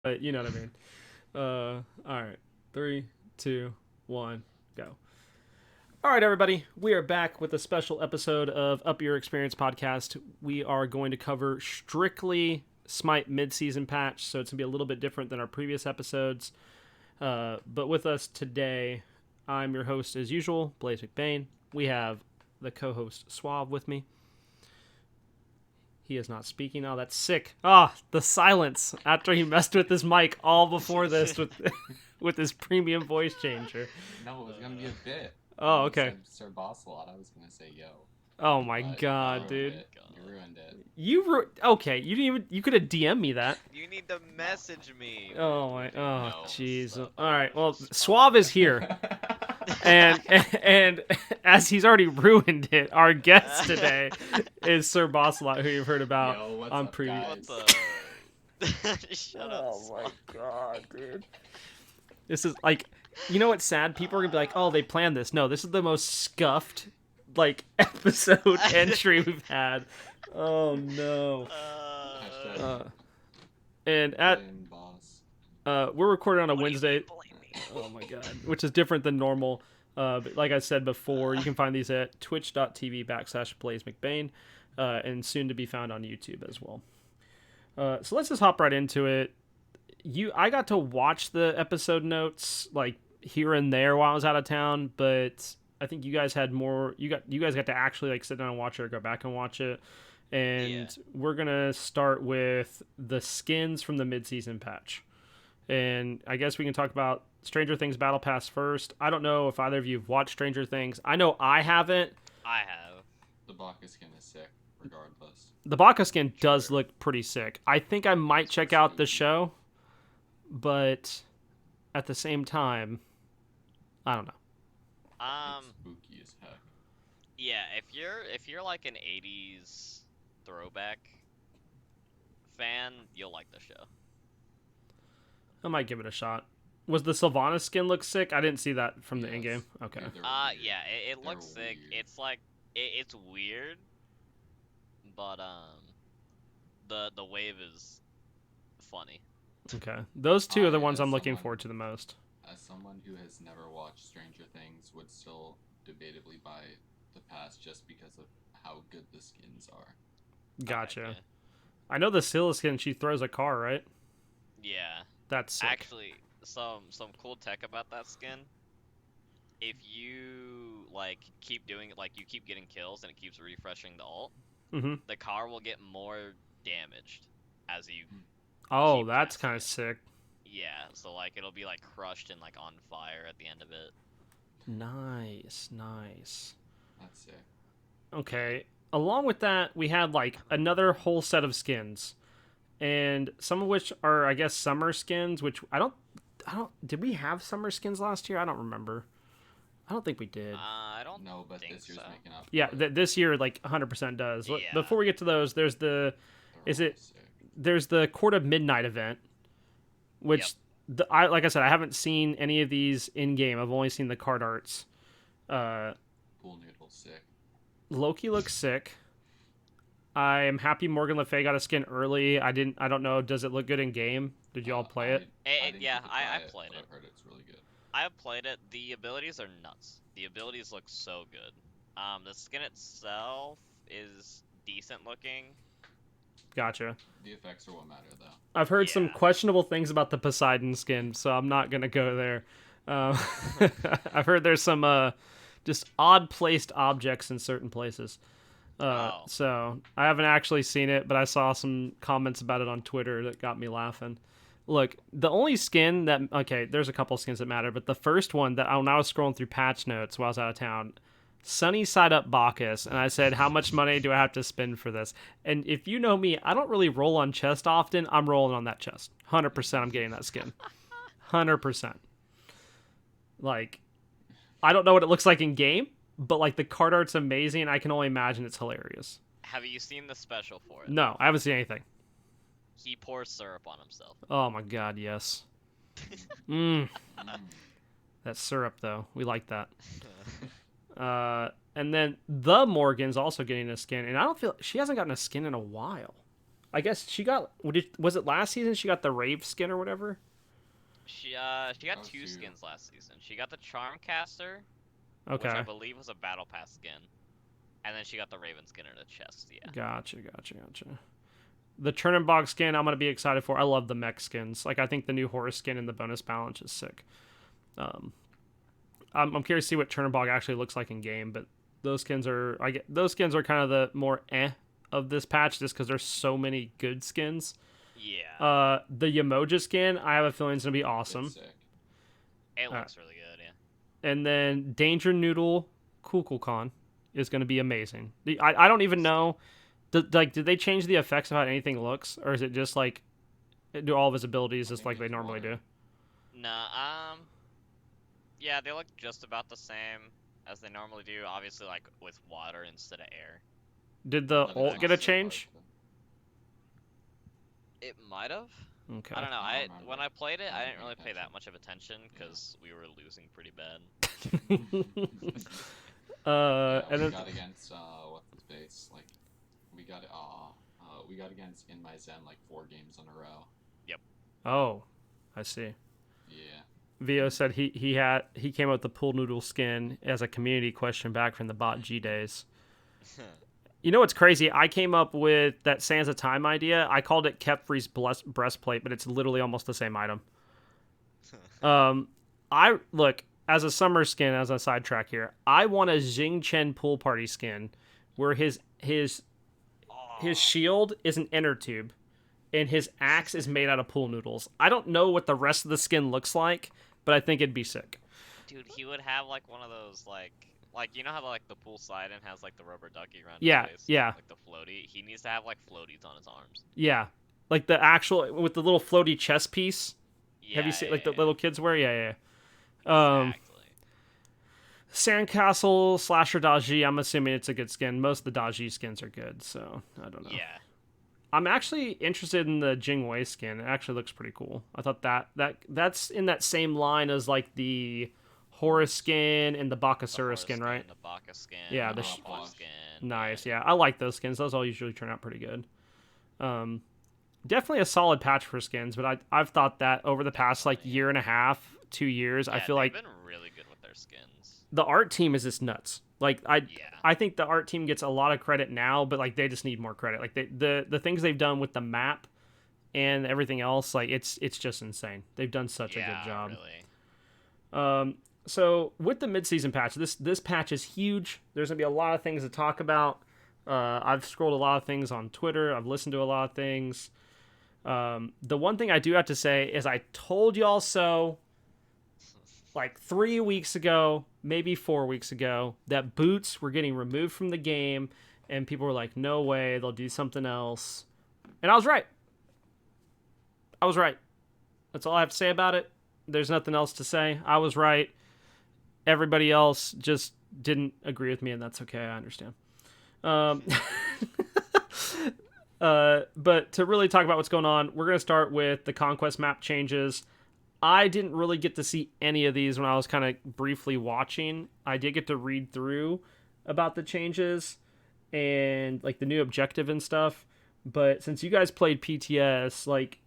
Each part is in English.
But you know what I mean. All right. 3, 2, 1, go. All right, everybody. We are back with a special episode of Up Your Experience podcast. We are going to cover strictly Smite mid-season patch, so it's going to be a little bit different than our previous episodes. But with us today, I'm your host, as usual, BlaiseMcBaine. We have the co-host, Suave, with me. He is not speaking. Oh, that's sick. Ah, the silence after he messed with his mic all before this with his premium voice changer. No, it was going to be a bit. Oh, okay. SirBossAlot, I was going to say yo. Oh my god, dude. You ruined it. Okay, you didn't even you could have DM'd me that. You need to message me. Oh my jeez. All right. Well, Just Suave is here. and as he's already ruined it, our guest today is SirBossAlot, who you've heard about on previous. What the? Shut up. Oh my god, dude. This is like, you know what's sad? People are gonna be like, "Oh, they planned this." No, this is the most scuffed like episode entry we've had. Oh no. And at we're recording on a Wednesday. Oh my god, which is different than normal. But like I said before, you can find these at twitch.tv/BlaiseMcBaine, and soon to be found on YouTube as well. So let's just hop right into it. I got to watch the episode notes like here and there while I was out of town, but I think you guys had more. You guys got to actually like sit down and watch it or go back and watch it. And we're gonna start with the skins from the mid-season patch. And I guess we can talk about Stranger Things Battle Pass first. I don't know if either of you have watched Stranger Things. I know I haven't. I have. The Baka skin is sick, regardless. The Baka skin does look pretty sick. I think I might check out the show, but at the same time, I don't know. It's spooky as heck. Yeah, if you're like an 80s throwback fan, you'll like the show. I might give it a shot. Was the Sylvanas skin look sick? I didn't see that from the Yes. in-game. Okay. Yeah, it looks sick. Weird. It's like it's weird, but the wave is funny. Okay. Those two are the I, ones as I'm looking someone- forward to the most. As someone who has never watched Stranger Things, would still debatably buy the pass just because of how good the skins are. Gotcha. Okay. I know the Scylla skin, she throws a car, right? Yeah. That's sick. Actually, some cool tech about that skin. If you like keep doing it, like you keep getting kills and it keeps refreshing the ult, Mm-hmm. the car will get more damaged as you. Oh, keep that's passing kind it. of sick. Yeah, so like it'll be like crushed and like on fire at the end of it. Nice. That's sick. Okay. Along with that, we had like another whole set of skins, and some of which are, I guess, summer skins. Which I don't. Did we have summer skins last year? I don't remember. I don't think we did. I don't No, but think this year's so. making up. Yeah, for it. this year like 100% does. Yeah. Before we get to those, there's They're is all it- sick. there's the Court of Midnight event, which like I said, I haven't seen any of these in game. I've only seen the card arts. Pool Noodle sick. Loki looks sick. I am happy Morgan Le Fay got a skin early. I don't know. Does it look good in game? Did you all play it? didn't Yeah, get to I try played but it. I've heard it's really good. I have played it. The abilities are nuts. The abilities look so good. The skin itself is decent looking. Gotcha. The effects are what matter, though. I've heard some Yeah. questionable things about the Poseidon skin, so I'm not gonna go there. I've heard there's some just odd placed objects in certain places. Oh. So I haven't actually seen it, but I saw some comments about it on Twitter that got me laughing. Look, the only skin that there's a couple skins that matter, but the first one that when I was scrolling through patch notes while I was out of town, Sunny Side Up Bacchus, and I said, how much money do I have to spend for this? And if you know me, I don't really roll on chest often. I'm rolling on that chest. 100% I'm getting that skin. 100%. Like, I don't know what it looks like in game, but like the card art's amazing. I can only imagine it's hilarious. Have you seen the special for it? No, I haven't seen anything. He pours syrup on himself. Oh my god, yes. That syrup, though. We like that. And then the Morgan's also getting a skin, and I don't feel she hasn't gotten a skin in a while. I guess she got. Was it last season? She got the Rave skin or whatever. She got Oh, two shoot. skins last season. She got the Charmcaster, which I Okay. believe was a Battle Pass skin, and then she got the Raven skin in her chest. Yeah. Gotcha. The Chernobog skin, I'm gonna be excited for. I love the mech skins. Like I think the new Horus skin and the bonus balance is sick. I'm curious to see what Chernobog actually looks like in game, but those skins are kind of the more of this patch just because there's so many good skins. Yeah. The Yamoja skin, I have a feeling is gonna be awesome. It's sick. It looks really good. Yeah. And then Danger Noodle Kukulkan is gonna be amazing. I don't even know. Did they change the effects of how anything looks, or is it just like do all of his abilities just like they normally do? Nah. Yeah, they look just about the same as they normally do. Obviously, like with water instead of air. Did the But ult it's get a also change? hard It might have. Okay. I don't know. I don't remember. When I played it, I Wasn't didn't really paying pay that attention. much of attention because we were losing pretty bad. Yeah, And we then got against what's his face? Like we got against in my Zen like 4 games in a row. oh, I see. Yeah. Vio said he came up with the pool noodle skin as a community question back from the bot G days. You know what's crazy? I came up with that Sands of Time idea. I called it Kepfree's breastplate, but it's literally almost the same item. I look as a summer skin as a sidetrack here. I want a Jing Chen pool party skin where his shield is an inner tube and his axe is made out of pool noodles. I don't know what the rest of the skin looks like, but I think it'd be sick. Dude, he would have like one of those like you know how like the pool side and has like the rubber ducky around Yeah, his face? yeah. Like the floaty. He needs to have like floaties on his arms. Yeah, like the actual with the little floaty chest piece. Yeah, Have you seen like the yeah. little kids wear? Yeah. Exactly. Sandcastle Slasher Daji. I'm assuming it's a good skin. Most of the Daji skins are good, so I don't know. Yeah. I'm actually interested in the Jingwei skin. It actually looks pretty cool. I thought that's in that same line as like the Horus skin and the Bakasura skin, right? The Baka skin. Yeah, the the Hawk skin. Nice. Yeah, I like those skins. Those all usually turn out pretty good. Definitely a solid patch for skins, but I've thought that over the past like year and a half, 2 years, I feel like they've been really good with their skins. the art team is just nuts. Like Yeah. I think the art team gets a lot of credit now, but like they just need more credit. Like the things they've done with the map and everything else, like it's just insane. They've done such a good job. Really. So with the midseason patch, this patch is huge. There's gonna be a lot of things to talk about. I've scrolled a lot of things on Twitter. I've listened to a lot of things. The one thing I do have to say is I told y'all so like 3 weeks ago, maybe 4 weeks ago, that boots were getting removed from the game, and people were like, no way, they'll do something else. And I was right. That's all I have to say about it. There's nothing else to say. I was right. Everybody else just didn't agree with me, and that's okay. I understand. But to really talk about what's going on, we're going to start with the Conquest map changes. I didn't really get to see any of these when I was kind of briefly watching. I did get to read through about the changes and like the new objective and stuff. But since you guys played PTS, like,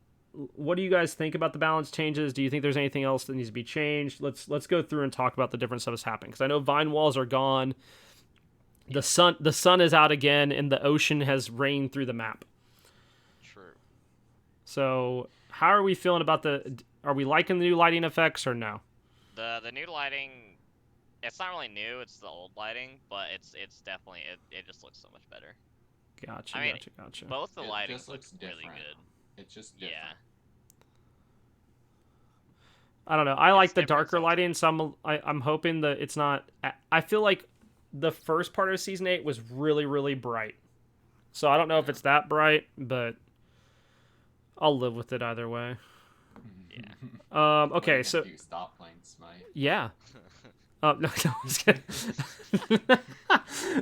what do you guys think about the balance changes? Do you think there's anything else that needs to be changed? Let's go through and talk about the different stuff that's happening, because I know vine walls are gone. The sun is out again, and the ocean has rained through the map. True. So how are we feeling about are we liking the new lighting effects or no? The new lighting, it's not really new. It's the old lighting, but it's definitely it just looks so much better. Gotcha. I mean, Gotcha. Both the It lightings just look looks really different. good. It's just different. Yeah. I don't know. I like the different darker sounds lighting, so I'm hoping that it's not. I feel like the first part of season 8 was really, really bright. So I don't know if it's that bright, but I'll live with it either way. Yeah. Okay, What so if you stop playing Smite. yeah. No, I'm just kidding.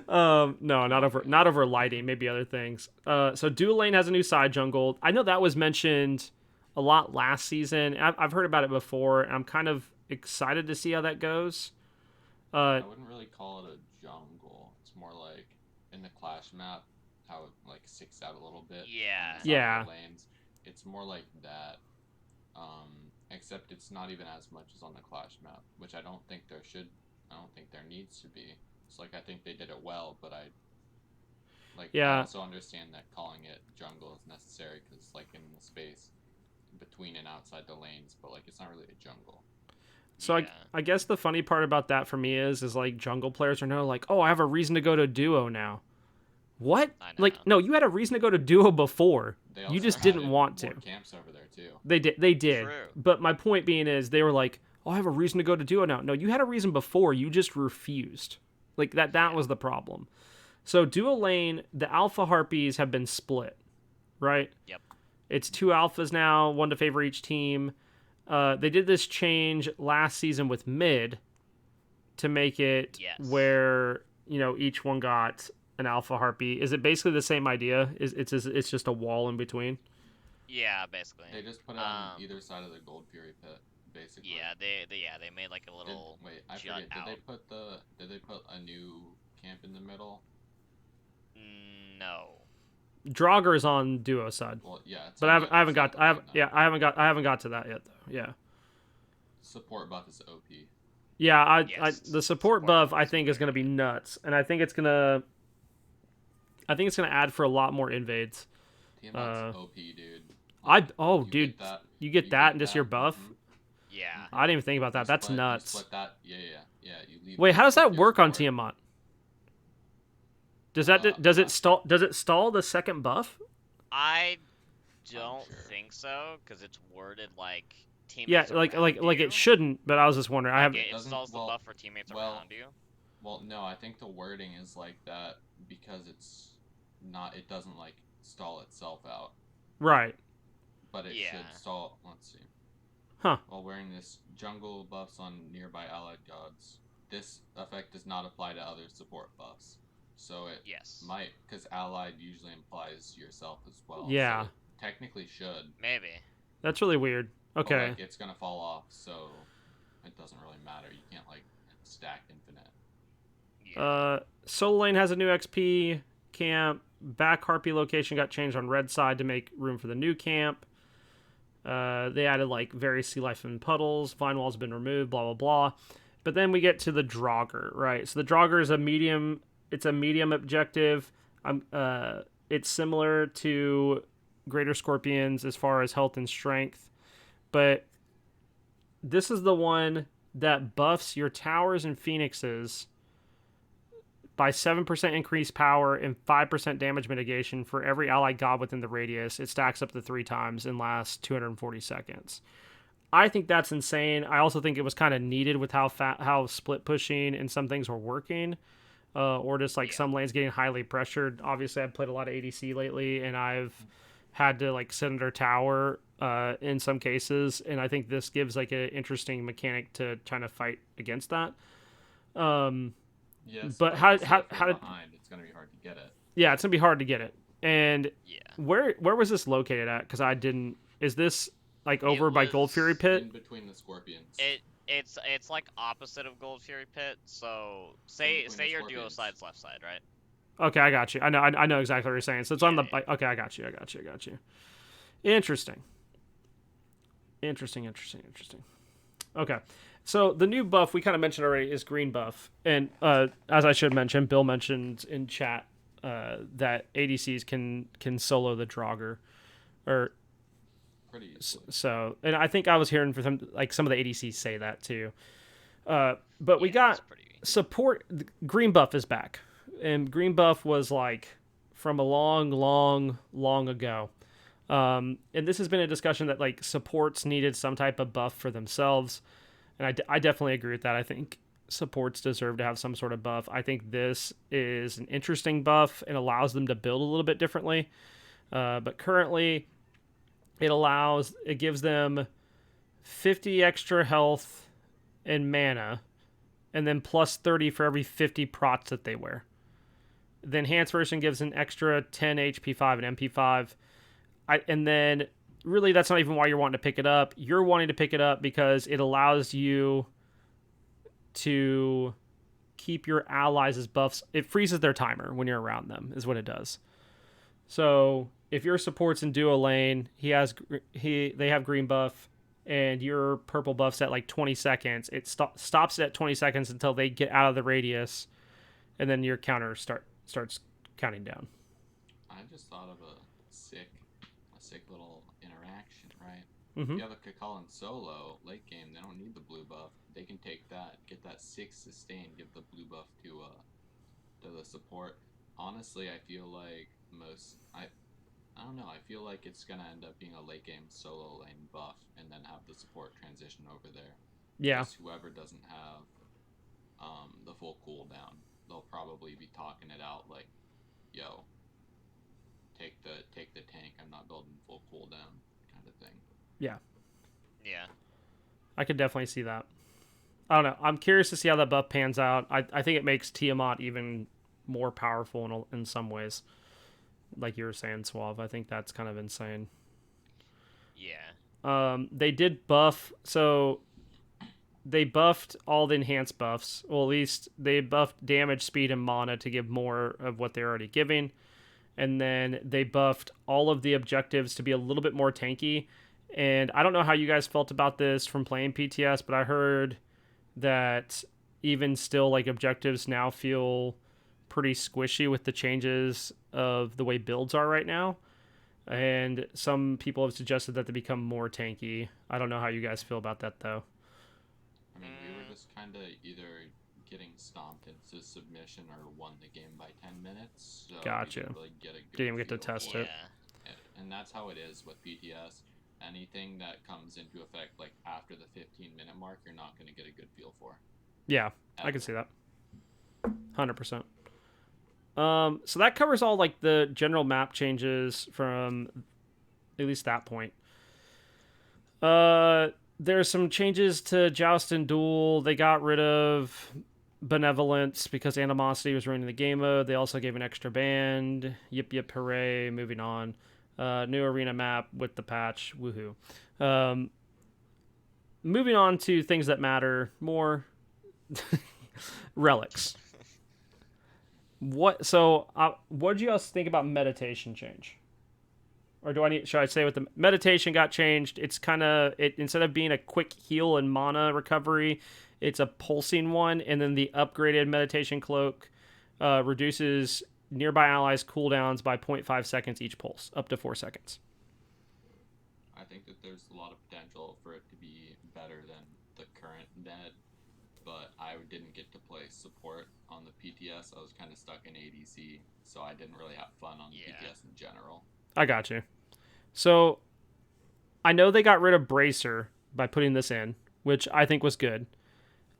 No, not over lighting, maybe other things. So Dual Lane has a new side jungle. I know that was mentioned a lot last season. I've heard about it before, and I'm kind of excited to see how that goes. I wouldn't really call it a jungle. It's more like in the Clash map, how it like sticks out a little bit. Yeah. On the side of the lanes. It's more like that. Except it's not even as much as on the Clash map, which I don't think there needs to be. It's like I think they did it well, but I also understand that calling it jungle is necessary because like in the space between and outside the lanes, but like it's not really a jungle. So I guess the funny part about that for me is like jungle players are now like, oh, I have a reason to go to duo now. What? Like, no, you had a reason to go to duo before. You just didn't want to. Camps over there too. They did. True. But my point being is they were like, oh, I have a reason to go to duo now. No, you had a reason before. You just refused. Like that was the problem. So duo lane, the alpha harpies have been split, right? Yep. It's 2 alphas now, 1 to favor each team. They did this change last season with mid to make it where, each one got an alpha harpy. Is it basically the same idea? It's just a wall in between? Yeah, basically. They just put it on either side of the Gold Fury pit, basically. Yeah, they made like a little jut out. Did they put a new camp in the middle? No. Draugr is on duo side. Well, yeah, but I haven't got to that yet though. Yeah. Support buff is OP. Yeah, the support buff I think is going to be nuts, and I think it's going to add for a lot more invades. Tiamat's OP, dude. You get that and just your buff. Mm-hmm. Yeah. I didn't even think about that. That's nuts. You split that. Yeah. Wait, how does that work on Tiamat? Does it stall the second buff? I don't think so, because it's worded like teammates. Yeah, like it shouldn't. But I was just wondering. It installs the buff for teammates around you. Well, no, I think the wording is like that because it doesn't like stall itself out. Right. But it should stall. Let's see. Huh. While wearing this jungle buffs on nearby allied gods, this effect does not apply to other support buffs. So it might, because allied usually implies yourself as well. Yeah. So it technically should. Maybe. That's really weird. Okay. But, it's gonna fall off, so it doesn't really matter. You can't stack infinite. Yeah. Solo lane has a new XP camp. Back Harpy location got changed on red side to make room for the new camp. They added very sea life and puddles. Vine wall's been removed. Blah blah blah. But then we get to the Draugr, right? So the Draugr is a medium. It's a medium objective. It's similar to Greater Scorpions as far as health and strength, but this is the one that buffs your towers and phoenixes by 7% increased power and 5% damage mitigation for every allied god within the radius. It stacks up to 3 times and lasts 240 seconds. I think that's insane. I also think it was kind of needed with how split pushing and some things were working. Or just some lanes getting highly pressured. Obviously, I've played a lot of ADC lately, and I've had to sit under tower in some cases, and I think this gives an interesting mechanic to trying to fight against that. Yes, but how did it's gonna be hard to get it? Yeah, it's gonna be hard to get it. And where was this located at? Because I didn't. Is this over by Gold Fury Pit? In between the Scorpions. It's opposite of Gold Fury Pit. So say your duo side's left side, right? Okay, I got you. I know exactly what you're saying. So it's on the. Okay, I got you. Interesting. Okay, so the new buff we kind of mentioned already is green buff, and as I should mention, Bill mentioned in chat that ADCs can solo the Draugr, or. So, and I think I was hearing from some of the ADCs say that too. But we got support. Green buff is back, and green buff was from a long ago. And this has been a discussion that supports needed some type of buff for themselves, and I definitely agree with that. I think supports deserve to have some sort of buff. I think this is an interesting buff and allows them to build a little bit differently. But currently, it gives them 50 extra health and mana, and then plus 30 for every 50 prots that they wear. The enhanced version gives an extra 10 HP5 and MP5. And then really that's not even why you're wanting to pick it up. You're wanting to pick it up because it allows you to keep your allies as buffs. It freezes their timer when you're around them, is what it does. So if your support's in duo lane, they have green buff, and your purple buff's at like 20 seconds. It stops at 20 seconds until they get out of the radius, and then your counter starts counting down. I just thought of a sick little interaction, right? Mm-hmm. If you have a Kakalin solo late game, they don't need the blue buff. They can take that, get that 6 sustain, give the blue buff to the support. Honestly, I feel like I don't know. I feel like it's gonna end up being a late game solo lane buff, and then have the support transition over there. Yeah. Because whoever doesn't have the full cooldown, they'll probably be talking it out like, "Yo, take the tank. I'm not building full cooldown," kind of thing. Yeah. Yeah. I could definitely see that. I don't know. I'm curious to see how that buff pans out. I think it makes Tiamat even more powerful in some ways. Like you were saying, Suave. I think that's kind of insane. Yeah. They did buff, so they buffed all the enhanced buffs. Well, at least they buffed damage, speed, and mana to give more of what they're already giving. And then they buffed all of the objectives to be a little bit more tanky. And I don't know how you guys felt about this from playing PTS, but I heard that even still, like, objectives now feel pretty squishy with the changes of the way builds are right now. And some people have suggested that they become more tanky. I don't know how you guys feel about that, though. I mean, we were just kind of either getting stomped into submission or won the game by 10 minutes. So Gotcha. We didn't really get a good Didn't even get to feel test for it. And that's how it is with PTS. Anything that comes into effect like after the 15-minute mark, you're not going to get a good feel for. Yeah, I can see that. 100%. So that covers all like the general map changes from at least that point. There's some changes to Joust and Duel. They got rid of Benevolence because Animosity was ruining the game mode. They also gave an extra band. Yip yip hooray. Moving on. New arena map with the patch. Woohoo. Moving on to things that matter more. Relics. What did you guys think about meditation change? Or should I say what the meditation got changed? It's kind of instead of being a quick heal and mana recovery, it's a pulsing one, and then the upgraded meditation cloak reduces nearby allies' cooldowns by 0.5 seconds each pulse, up to 4 seconds. I think that there's a lot of potential for it to be better than the current med, but I didn't get to play support on the PTS. I was kind of stuck in ADC, so I didn't really have fun on the PTS in general. I got you. So, I know they got rid of Bracer by putting this in, which I think was good.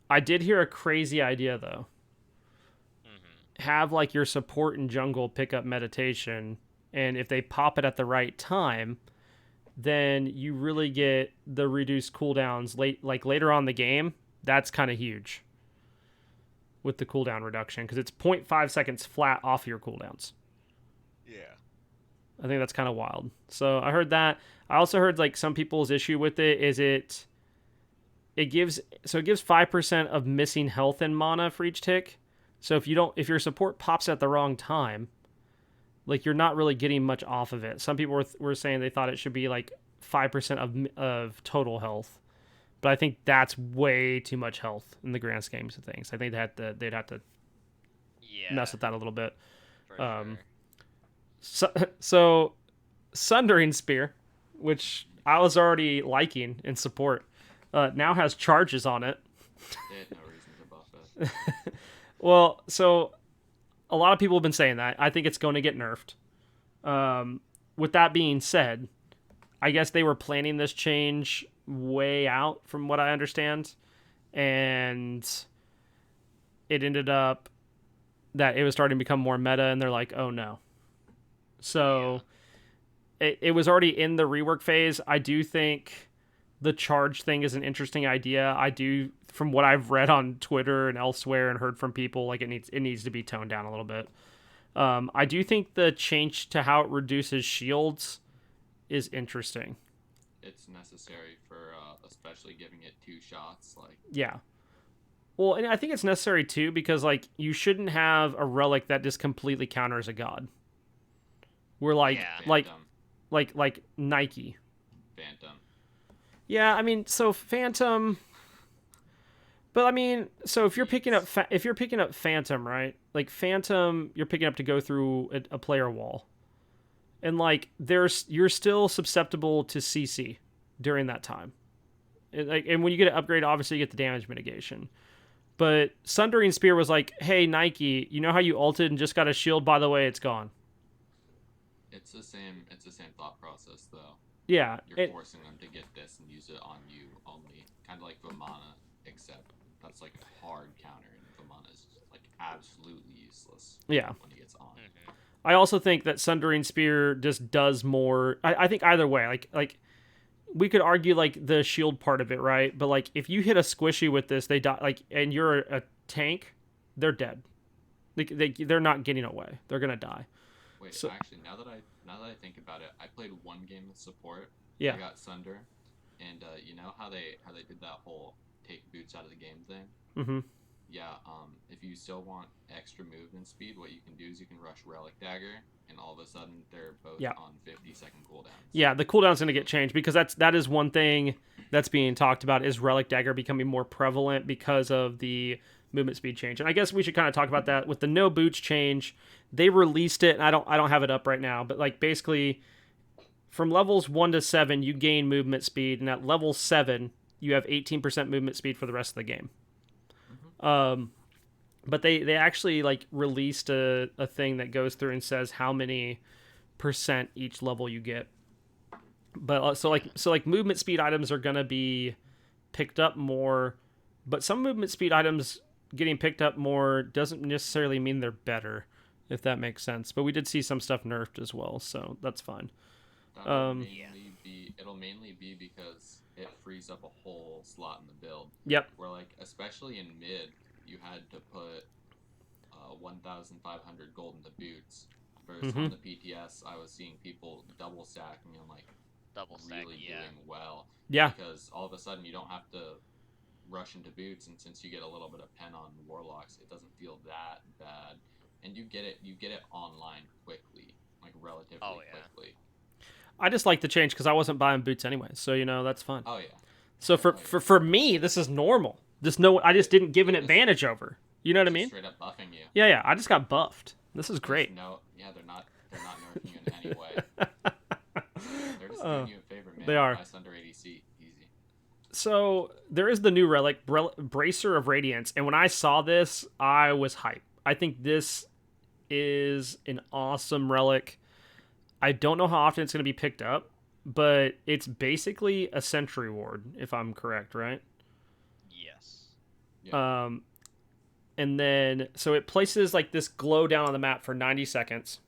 I did hear a crazy idea, though. Have, like, your support and jungle pick up meditation, and if they pop it at the right time, then you really get the reduced cooldowns later on in the game. That's kind of huge with the cooldown reduction, because it's 0.5 seconds flat off your cooldowns. Yeah. I think that's kind of wild. So I heard that. I also heard like some people's issue with it is it gives 5% of missing health and mana for each tick. So if your support pops at the wrong time, like you're not really getting much off of it. Some people were saying they thought it should be like 5% of total health. But I think that's way too much health in the grand schemes of things. I think they'd have to mess with that a little bit. For sure. So Sundering Spear, which I was already liking in support, now has charges on it. They had no reason to buff it. Well, so a lot of people have been saying that. I think it's going to get nerfed. With that being said, I guess they were planning this change way out from what I understand, and it ended up that it was starting to become more meta, and they're like, oh no. So it was already in the rework phase. I do think the charge thing is an interesting idea. I do, from what I've read on Twitter and elsewhere and heard from people, like it needs to be toned down a little bit. I do think the change to how it reduces shields is interesting. It's necessary for especially giving it 2 shots. Yeah. Well, and I think it's necessary too because like you shouldn't have a relic that just completely counters a god. We're like Yeah. like Nike. Phantom. Yeah, I mean, so Phantom. But I mean, so if you're picking up Phantom, right? Like Phantom, you're picking up to go through a player wall, and like you're still susceptible to CC during that time. And when you get an upgrade, obviously you get the damage mitigation. But Sundering Spear was like, hey Nike, you know how you ulted and just got a shield? By the way, it's gone. It's the same thought process though. Yeah, You're forcing them to get this and use it on you only, kind of like Vamana, except that's like a hard counter, and Vamana is like absolutely useless. Yeah. When he gets on. Mm-hmm. I also think that Sundering Spear just does more. I think either way, like we could argue like the shield part of it, right? But like if you hit a squishy with this, they die. Like, and you're a tank, they're dead. They're not getting away. They're gonna die. Wait, So, actually, now that I think about it, I played one game with support. Yeah. I got Sunder, and you know how they did that whole take boots out of the game thing. Mm-hmm. Yeah. If you still want extra movement speed, what you can do is you can rush Relic Dagger, and all of a sudden they're both on 50-second cooldowns. Yeah, the cooldown's going to get changed because that is one thing that's being talked about is Relic Dagger becoming more prevalent because of the movement speed change. And I guess we should kind of talk about that with the no boots change. They released it, and I don't have it up right now, but like basically from levels 1 to 7 you gain movement speed, and at level 7 you have 18% movement speed for the rest of the game. Mm-hmm. But they actually like released a thing that goes through and says how many percent each level you get. But so like movement speed items are gonna be picked up more, but some movement speed items getting picked up more doesn't necessarily mean they're better, if that makes sense. But we did see some stuff nerfed as well, so that's fine. It'll mainly be because it frees up a whole slot in the build. Yep. Where like especially in mid, you had to put 1,500 gold in the boots. Versus on the PTS, I was seeing people double stacking and like really doing well. Yeah. Because all of a sudden you don't have to rush into boots, and since you get a little bit of pen on warlocks, it doesn't feel that bad, and you get it online quickly, like relatively quickly. I just like the change because I wasn't buying boots anyway, so that's fun. Oh yeah. So for me, this is normal. I just didn't give an advantage over. You know what I mean? Straight up buffing you. Yeah. I just got buffed. This is great. They're not nerfing you in any way. They're just doing you a favor, man. They are. Buy Sunder ADC, easy. So there is the new Relic Bracer of Radiance, and when I saw this, I was hyped. I think this is an awesome relic. I don't know how often it's going to be picked up, but it's basically a sentry ward, if I'm correct, right? Yes. Yeah. And then, so it places like this glow down on the map for 90 seconds.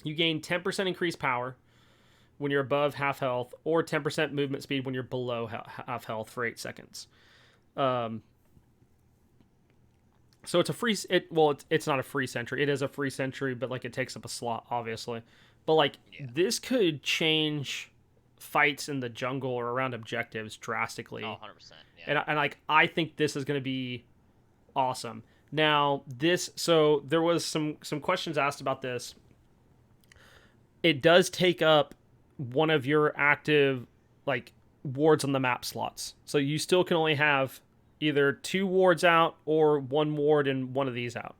You gain 10% increased power when you're above half health, or 10% movement speed when you're below half health for 8 seconds. So it's a free. It's not a free sentry. It is a free sentry, but like it takes up a slot, obviously. But like this could change fights in the jungle or around objectives drastically. Oh, 100%. Yeah. And like I think this is going to be awesome. Now so there was some questions asked about this. It does take up one of your active like wards on the map slots, so you still can only have either 2 wards out or 1 ward and one of these out.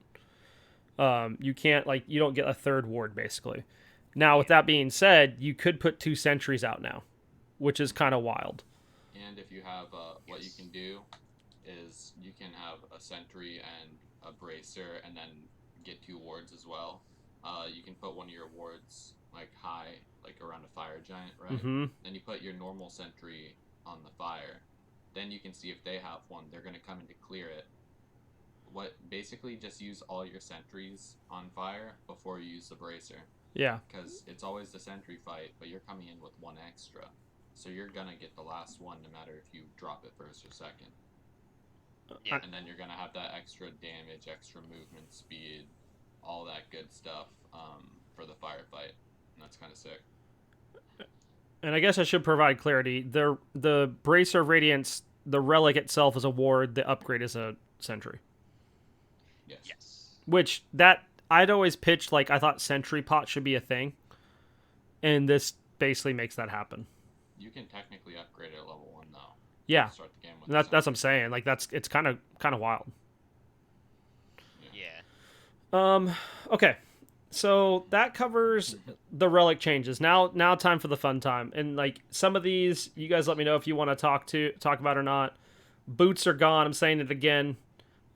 You can't you don't get a 3rd ward basically. Now with that being said, you could put 2 sentries out now, which is kind of wild. And if you have what you can do is you can have a sentry and a bracer and then get 2 wards as well. You can put one of your wards like high, like around a fire giant, right? Mm-hmm. Then you put your normal sentry on the fire. Then you can see if they have one. They're going to come in to clear it. Basically just use all your sentries on fire before you use the bracer. Yeah. Because it's always the sentry fight, but you're coming in with 1 extra. So you're going to get the last one no matter if you drop it first or second. Yeah. And then you're going to have that extra damage, extra movement speed, all that good stuff for the firefight. And that's kind of sick. And I guess I should provide clarity. The Bracer of Radiance, the relic itself is a ward. The upgrade is a sentry. Yes. Which that I'd always pitched I thought sentry pot should be a thing. and this basically makes that happen. You can technically upgrade it at level 1 though. Yeah, Start the game with that's what I'm saying. Like it's kind of wild. Yeah. Okay. So that covers the relic changes. Now time for the fun time. And like some of these, you guys let me know if you want to talk about or not. Boots are gone. I'm saying it again.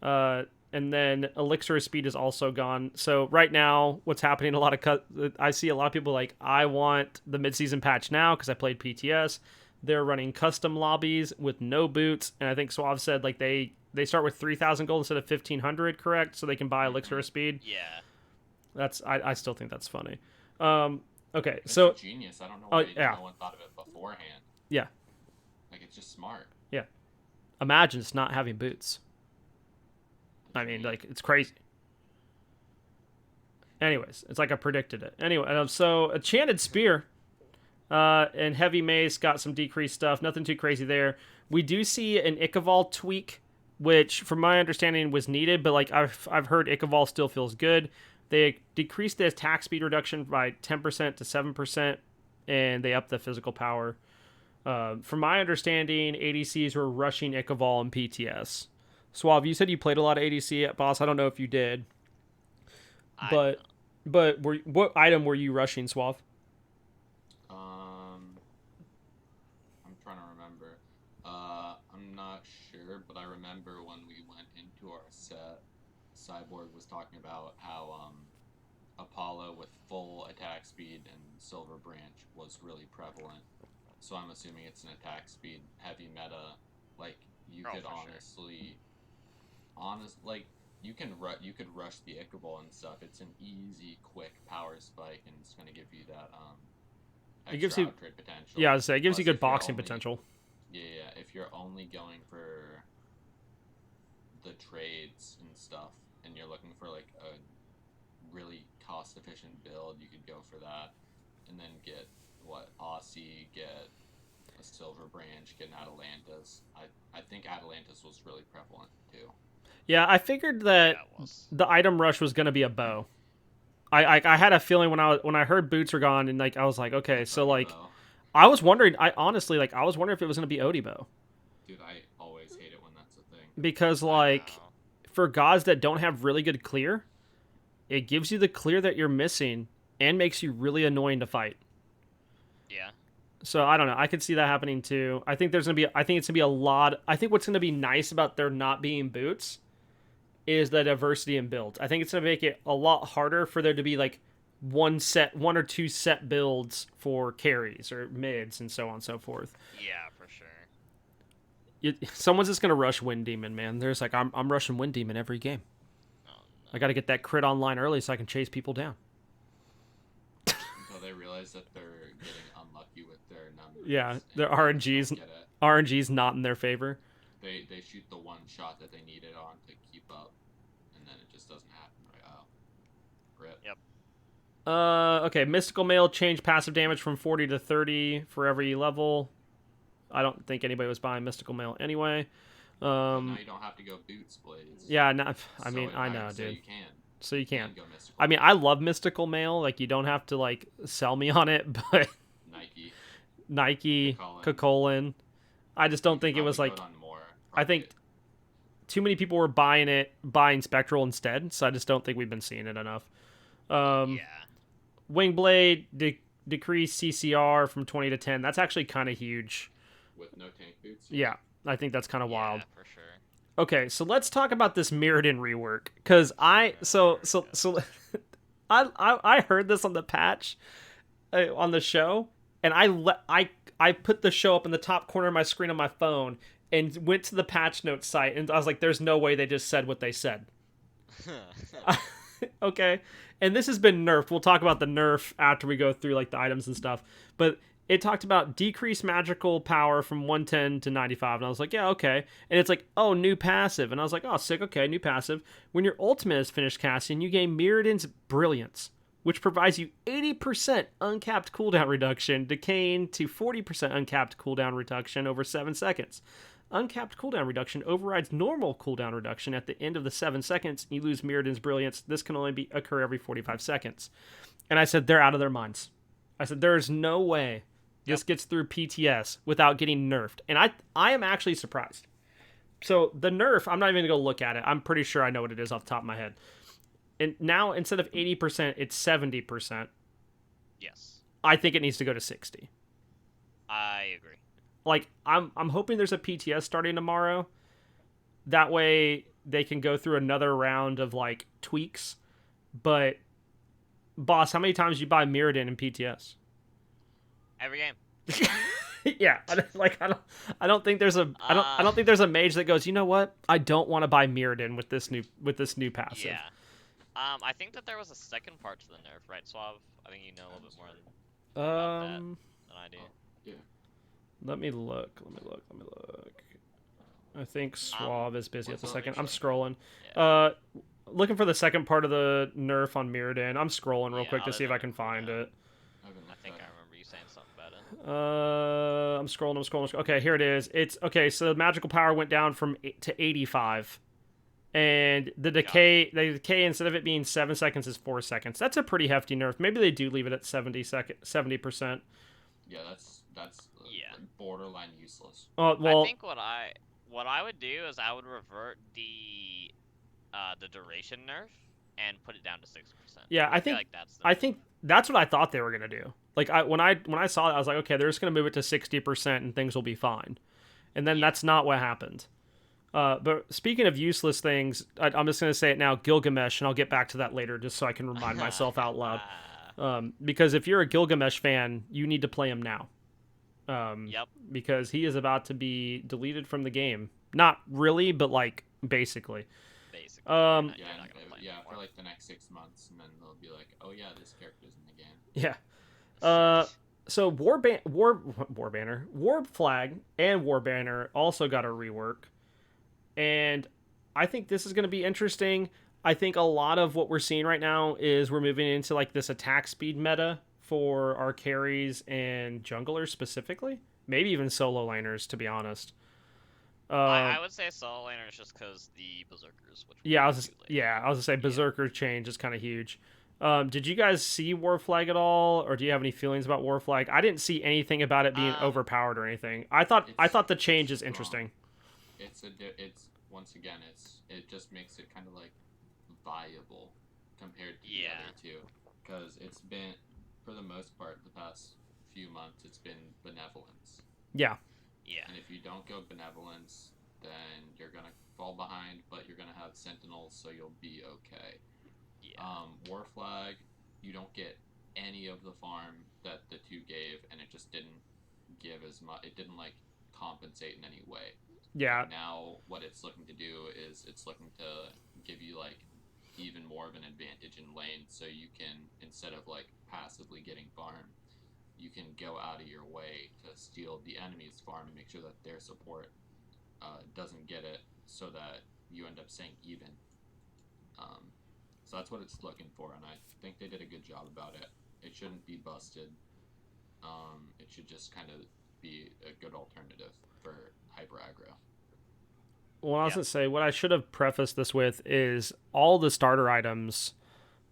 And then Elixir of Speed is also gone. So right now, what's happening? I see a lot of people like, I want the mid-season patch now because I played PTS. They're running custom lobbies with no boots, and I think Suave said like they start with 3,000 gold instead of 1,500, correct? So they can buy Elixir of Speed. Yeah. I still think that's funny. Okay, It's so genius. I don't know why yeah. no one thought of it beforehand. Yeah. Like it's just smart. Yeah. Imagine just not having boots. I mean, like it's crazy. Anyways, it's like I predicted it. Anyway, so a chanted spear. And heavy mace got some decreased stuff. Nothing too crazy there. We do see an Ichabod tweak, which, from my understanding, was needed. But like I've heard Ichabod still feels good. They decreased the attack speed reduction by 10% to 7%, and they upped the physical power. From my understanding, ADCs were rushing Ichabod and PTS. Suave, you said you played a lot of ADC at Boss. I don't know if you did, but what item were you rushing, Suave? I'm trying to remember. I'm not sure, but I remember when we went into our set, Cyborg was talking about how Apollo with full attack speed and Silver Branch was really prevalent. So I'm assuming it's an attack speed heavy meta. Like you could honestly, like you could rush the Ichabod and stuff. It's an easy, quick power spike, and it's gonna give you that It gives you trade potential. Yeah, I'd say it gives Plus, you good if you're boxing only- potential. Yeah, if you're only going for the trades and stuff, and you're looking for like a really cost-efficient build, you could go for that, and then get Aussie, get a Silver Branch, get an Atalantis. I think Atalantis was really prevalent too. Yeah, I figured that the item rush was going to be a bow. I had a feeling when I heard boots were gone, and like I was like, okay, so like I was wondering. I honestly I was wondering if it was going to be Odibo. Dude, I always hate it when that's a thing. Because like for gods that don't have really good clear, it gives you the clear that you're missing and makes you really annoying to fight. Yeah. So I don't know. I could see that happening too. I think it's gonna be a lot. I think what's gonna be nice about there not being boots is the diversity in builds. I think it's gonna make it a lot harder for there to be like one or two set builds for carries or mids and so on and so forth. Yeah, for sure. Someone's just gonna rush Wind Demon, man. There's like I'm rushing Wind Demon every game. Oh, no. I got to get that crit online early so I can chase people down. Until they realize that they're getting unlucky with their numbers. Yeah, their and they don't get it. RNG's not in their favor. They shoot the one shot that they need it on to keep up, and then it just doesn't happen. Right? Oh, rip. Yep. Okay, Mystical Mail changed passive damage from 40 to 30 for every level. I don't think anybody was buying Mystical Mail anyway. Now you don't have to go boots, Blaze. Yeah, I know, So dude. you can. So you can. Go mystical. I mean, I love Mystical Mail. Like, you don't have to like sell me on it, but Nike, Kokolin. I just don't think it was like. I think too many people were buying Spectral instead. So I just don't think we've been seeing it enough. Yeah. Wingblade decrease CCR from 20 to 10. That's actually kind of huge. With no tank boots. Yeah, I think that's kind of wild. For sure. Okay, so let's talk about this Mirrodin rework, because I heard this on the patch on the show, and I put the show up in the top corner of my screen on my phone and went to the patch notes site, and I was like, "There's no way they just said what they said." Okay, and this has been nerfed. We'll talk about the nerf after we go through like the items and stuff, but it talked about decreased magical power from 110 to 95, and I was like, yeah, okay. And it's like, oh, new passive, and I was like, oh, sick, okay, new passive. When your ultimate is finished casting, you gain Mirrodin's Brilliance, which provides you 80% uncapped cooldown reduction, decaying to 40% uncapped cooldown reduction over 7 seconds. Uncapped cooldown reduction overrides normal cooldown reduction at the end of the 7 seconds. You lose Mirrodin's Brilliance. This can only occur every 45 seconds. And I said, they're out of their minds. I said, there is no way this gets through PTS without getting nerfed. And I am actually surprised. So the nerf, I'm not even going to go look at it. I'm pretty sure I know what it is off the top of my head. And now, instead of 80%, it's 70%. Yes. I think it needs to go to 60. I agree. Like, I'm hoping there's a PTS starting tomorrow. That way, they can go through another round of, like, tweaks. But, boss, how many times do you buy Mirrodin in PTS? Every game. Yeah, I don't think there's a mage that goes, you know what? I don't want to buy Mirrodin with this new passive. Yeah. I think that there was a second part to the nerf, right, Suave? I think you know a little bit more about that than I do. Yeah. Let me look. I think Suave is busy at the second. I'm scrolling. Yeah. Looking for the second part of the nerf on Mirrodin. I'm scrolling real quick to I'll see if I can find it. I think I remember you saying something about it. I'm scrolling. Okay, here it is. It's okay. So the magical power went down from to 85, and the decay instead of it being 7 seconds is 4 seconds. That's a pretty hefty nerf. Maybe they do leave it at 70%. Yeah, that's borderline useless. Oh well. I think what I would do is I would revert the duration nerf and put it down to 60%. Yeah, I think that's what I thought they were gonna do. Like when I saw it, I was like, okay, they're just gonna move it to 60% and things will be fine. And then that's not what happened. But speaking of useless things, I'm just gonna say it now, Gilgamesh, and I'll get back to that later, just so I can remind myself out loud. Because if you're a Gilgamesh fan, you need to play him now. Yep. Because he is about to be deleted from the game. Not really, but like basically. For like the next 6 months, and then they'll be like, oh yeah, this character's in the game. Yeah. So War Flag and War Banner also got a rework, and I think this is going to be interesting. I think a lot of what we're seeing right now is we're moving into like this attack speed meta for our carries and junglers specifically, maybe even solo laners, to be honest. I would say solo laners just because the berserkers. I was gonna say berserker change is kind of huge. Did you guys see War Flag at all, or do you have any feelings about War Flag? I didn't see anything about it being overpowered or anything. I thought the change is interesting. It's once again, it just makes it kind of like viable compared to the other two, because it's been, for the most part, the past few months, it's been benevolence. Yeah. And if you don't go benevolence, then you're gonna fall behind, but you're gonna have sentinels, so you'll be okay. War Flag, you don't get any of the farm that the two gave, and it just didn't give as much. It didn't like compensate in any way. Yeah. Now what it's looking to do is it's looking to give you like even more of an advantage in lane, so you can, instead of like passively getting farm, you can go out of your way to steal the enemy's farm and make sure that their support doesn't get it, so that you end up staying even. So that's what it's looking for, and I think they did a good job about it. It shouldn't be busted. It should just kind of be a good alternative for hyper aggro. Well, I was going to say, what I should have prefaced this with is all the starter items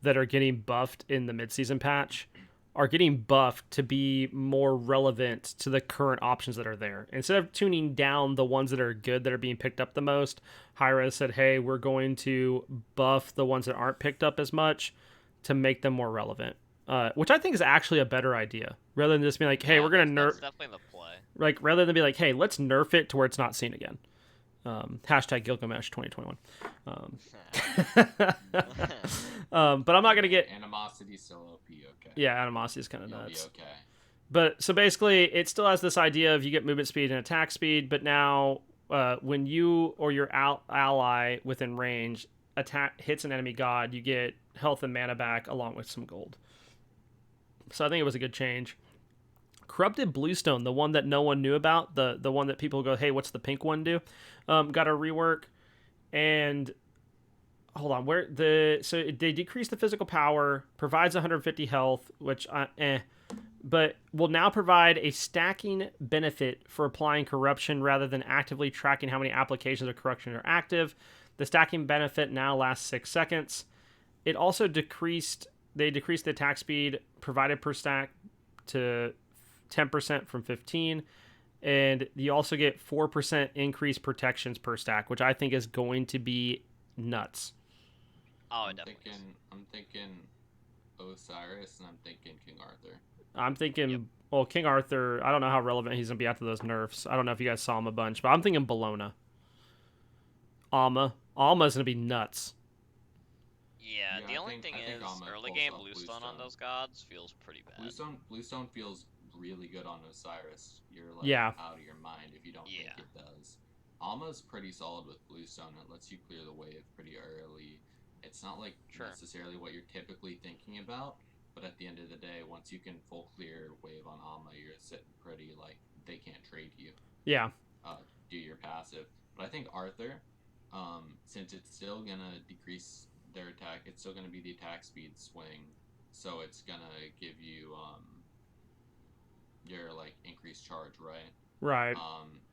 that are getting buffed in the mid-season patch are getting buffed to be more relevant to the current options that are there. Instead of tuning down the ones that are good, that are being picked up the most, Hyra said, hey, we're going to buff the ones that aren't picked up as much to make them more relevant. Which I think is actually a better idea, rather than just being like, hey, we're going to nerf. That's definitely the play. Like, rather than be like, hey, let's nerf it to where it's not seen again. Hashtag Gilgamesh 2021. But I'm not going to get... Animosity still OP, okay. Yeah, Animosity is kind of nuts. Be okay. But, so basically, it still has this idea of you get movement speed and attack speed, but now when you or your ally within range hits an enemy god, you get health and mana back along with some gold. So I think it was a good change. Corrupted Bluestone, the one that no one knew about, the one that people go, hey, what's the pink one do? Got a rework, and hold on, so they decrease the physical power, provides 150 health, which but will now provide a stacking benefit for applying corruption rather than actively tracking how many applications of corruption are active. The stacking benefit now lasts 6 seconds. It also decreased the attack speed provided per stack to 10% from 15. And you also get 4% increased protections per stack, which I think is going to be nuts. Oh, I'm it definitely is. I'm thinking Osiris, and I'm thinking King Arthur. I'm thinking, Yep. well, King Arthur, I don't know how relevant he's going to be after those nerfs. I don't know if you guys saw him a bunch, but I'm thinking Bologna. Alma's going to be nuts. Yeah, the only thing I think is, Alma early pulls game off Bluestone on those gods feels pretty bad. Bluestone feels really good on Osiris. You're like Yeah. out of your mind if you don't Yeah. think it does. Alma's pretty solid with Bluestone. It lets you clear the wave pretty early. It's not like necessarily what you're typically thinking about, but at the end of the day, once you can full clear wave on Alma, you're sitting pretty, like, they can't trade you. Yeah. Do your passive. But I think Arthur, since it's still gonna decrease their attack, it's still gonna be the attack speed swing, so it's gonna give you your like increased charge, right? Right.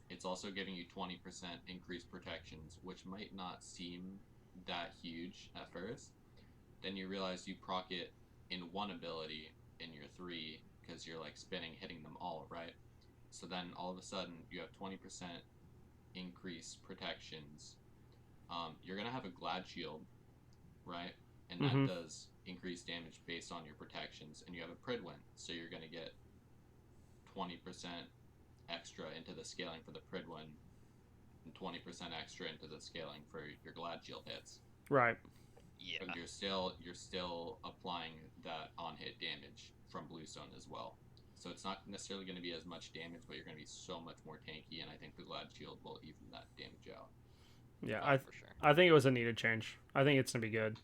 It's also giving you 20% increased protections, which might not seem that huge at first. Then you realize you proc it in one ability in your 3 because you're like spinning, hitting them all, right? So then all of a sudden you have 20% increased protections. You're gonna have a Glad Shield, right? And that does increase damage based on your protections. And you have a Pridwin, so you're gonna get 20% extra into the scaling for the Pridwin, and 20% extra into the scaling for your Glad Shield hits. Right. Yeah. But you're still applying that on-hit damage from Bluestone as well. So it's not necessarily going to be as much damage, but you're going to be so much more tanky, and I think the Glad Shield will even that damage out. Yeah, for sure. I think it was a needed change. I think it's going to be good.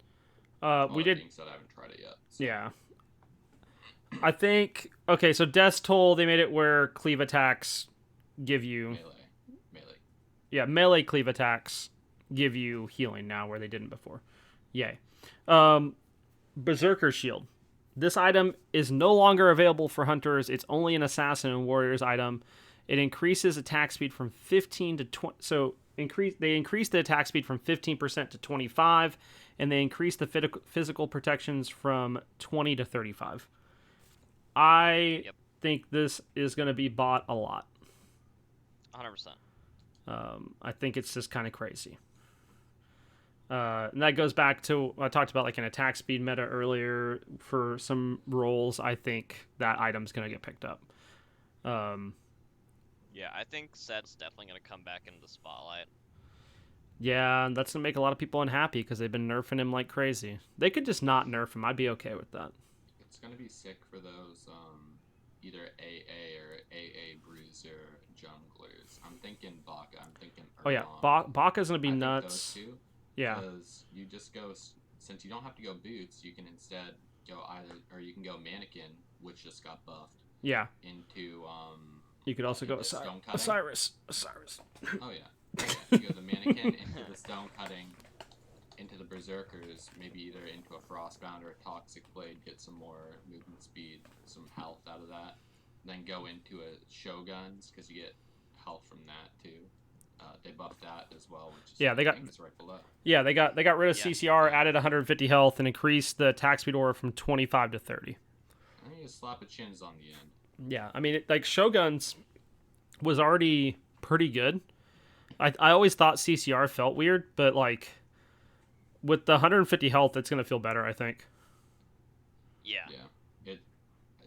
We did. Being said, I haven't tried it yet. So. Yeah. I think, okay, so Death's Toll, they made it where cleave attacks give you... Melee. Yeah, melee cleave attacks give you healing now where they didn't before. Yay. Berserker Shield. This item is no longer available for hunters. It's only an assassin and warriors item. It increases attack speed from 15 to 20. So they increase the attack speed from 15% to 25, and they increase the physical protections from 20 to 35. I think this is going to be bought a lot. 100%. I think it's just kind of crazy. And that goes back to I talked about like an attack speed meta earlier for some roles. I think that item's going to get picked up. Yeah, I think Set's definitely going to come back into the spotlight. Yeah, and that's going to make a lot of people unhappy because they've been nerfing him like crazy. They could just not nerf him. I'd be okay with that. It's going to be sick for those either AA or AA Bruiser junglers. I'm thinking Baka. I'm thinking Urban. Oh yeah, Baka's going to be nuts. Those two, yeah. Because you just go, since you don't have to go boots, you can instead go you can go Mannequin, which just got buffed. Yeah. Into you could also go Osiris. Oh yeah. You go the Mannequin into the stone cutting, into the Berserkers, maybe either into a Frostbound or a Toxic Blade, get some more movement speed, some health out of that. Then go into a Shoguns, because you get health from that too. They buffed that as well, which is they got it's right below. Yeah, they got rid of CCR, added 150 health, and increased the attack speed aura from 25 to 30. I think you slap a chins on the end. Yeah, I mean, like Shoguns was already pretty good. I always thought CCR felt weird, but like with the 150 health, it's gonna feel better, I think. Yeah. Yeah.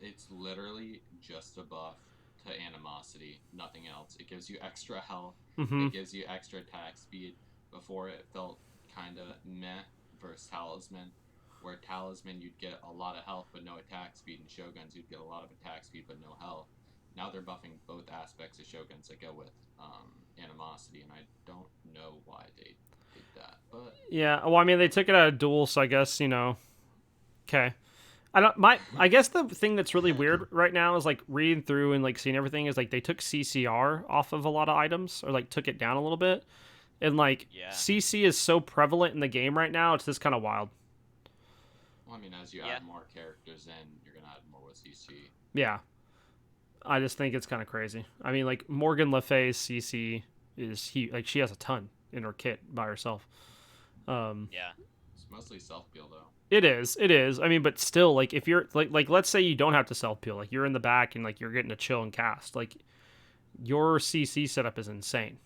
It's literally just a buff to animosity, nothing else. It gives you extra health. It gives you extra attack speed. Before it felt kind of meh versus Talisman, where Talisman you'd get a lot of health but no attack speed, and Shoguns you'd get a lot of attack speed but no health. Now they're buffing both aspects of Shoguns that go with animosity, and I don't know why they did that. But yeah, well, I mean, they took it out of duel, so I guess okay. I guess the thing that's really weird right now is like reading through and like seeing everything is like they took CCR off of a lot of items, or like took it down a little bit, and like CC is so prevalent in the game right now, it's just kind of wild. Well, I mean, as you add more characters in, you're gonna add more with CC. Yeah, I just think it's kind of crazy. I mean, like Morgan Le Fay's CC is she has a ton in her kit by herself. Yeah. It's mostly self-peel, though. It is. I mean, but still, like, if you're, like let's say you don't have to self-peel. Like, you're in the back and, like, you're getting to chill and cast. Like, your CC setup is insane.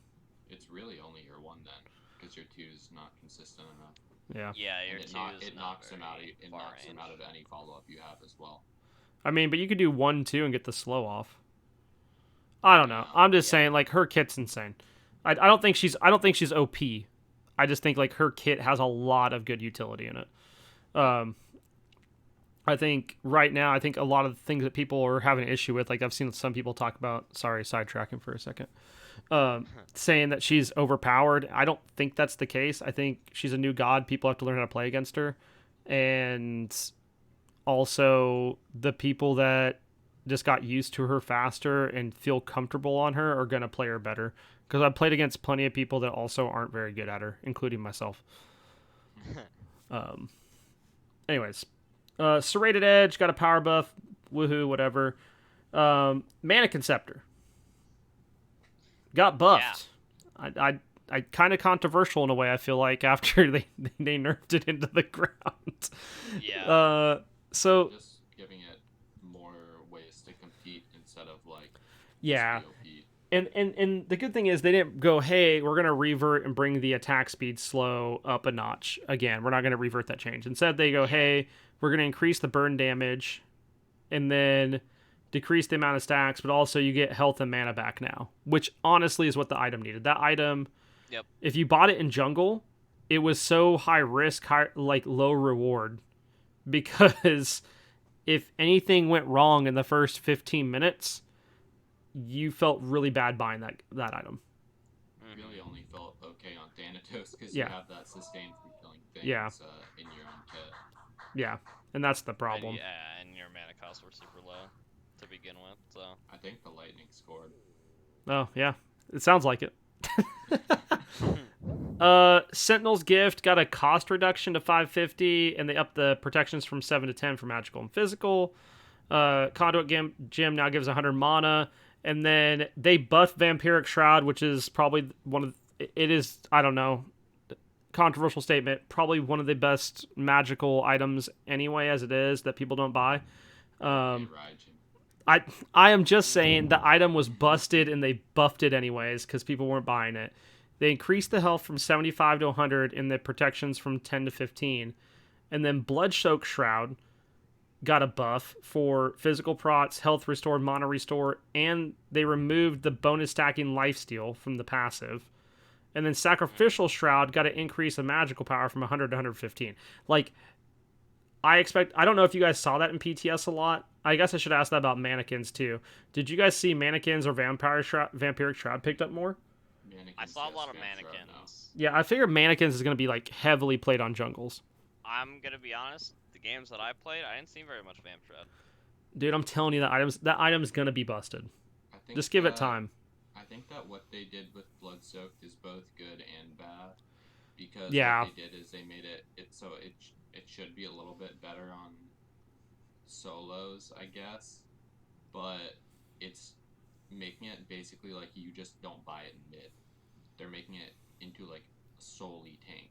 It's really only your 1 then, because your 2 is not consistent enough. Yeah. Yeah, your And two it knocks him out. It knocks him out of any follow-up you have as well. I mean, but you could do 1-2 and get the slow off. I don't know. I'm just saying, like, her kit's insane. I don't think she's OP. I just think, like, her kit has a lot of good utility in it. I think right now, I think a lot of the things that people are having an issue with, like, I've seen some people talk about, sorry, sidetracking for a second, saying that she's overpowered. I don't think that's the case. I think she's a new god. People have to learn how to play against her. And also, the people that just got used to her faster and feel comfortable on her are going to play her better. Because I've played against plenty of people that also aren't very good at her, including myself. Anyways, Serrated Edge, got a power buff. Woohoo, whatever. Mannequin Scepter. Got buffed. Yeah. I kind of controversial in a way, I feel like, after they nerfed it into the ground. Yeah. So just giving it more ways to compete instead of, like, yeah. PvP. And the good thing is they didn't go, hey, we're going to revert and bring the attack speed slow up a notch. Again, we're not going to revert that change. Instead, they go, hey, we're going to increase the burn damage and then decrease the amount of stacks, but also you get health and mana back now, which honestly is what the item needed. That item, if you bought it in jungle, it was so high risk, like low reward, because if anything went wrong in the first 15 minutes, you felt really bad buying that item. You really only felt okay on Thanatos because Yeah. you have that sustained free killing thing Yeah. In your own kit. Yeah, and that's the problem. And your mana costs were super low to begin with, so. I think the Lightning scored. Oh, yeah. It sounds like it. Sentinels Gift got a cost reduction to 550, and they upped the protections from 7 to 10 for magical and physical. Conduit Gem now gives 100 mana, and then they buffed Vampiric Shroud, which is probably it is, I don't know, controversial statement, probably one of the best magical items anyway, as it is, that people don't buy. I am just saying the item was busted and they buffed it anyways because people weren't buying it. They increased the health from 75 to 100 and the protections from 10 to 15. And then Bloodsoak Shroud got a buff for physical prots, health restore, mana restore, and they removed the bonus stacking lifesteal from the passive. And then Sacrificial Shroud got an increase in magical power from 100 to 115. Like, I don't know if you guys saw that in PTS a lot. I guess I should ask that about mannequins too. Did you guys see mannequins or Vampiric Shroud picked up more? I saw a lot of mannequins. Yeah, I figured mannequins is going to be like heavily played on jungles. I'm going to be honest, the games that I played, I didn't see very much Vamp Shroud. Dude, I'm telling you, that item's going to be busted. Just give it time. I think that what they did with Bloodsoaked is both good and bad. Because what they did is they made it so it should be a little bit better on solos, I guess. But it's making it basically like you just don't buy it in mid. They're making it into like a solely tank.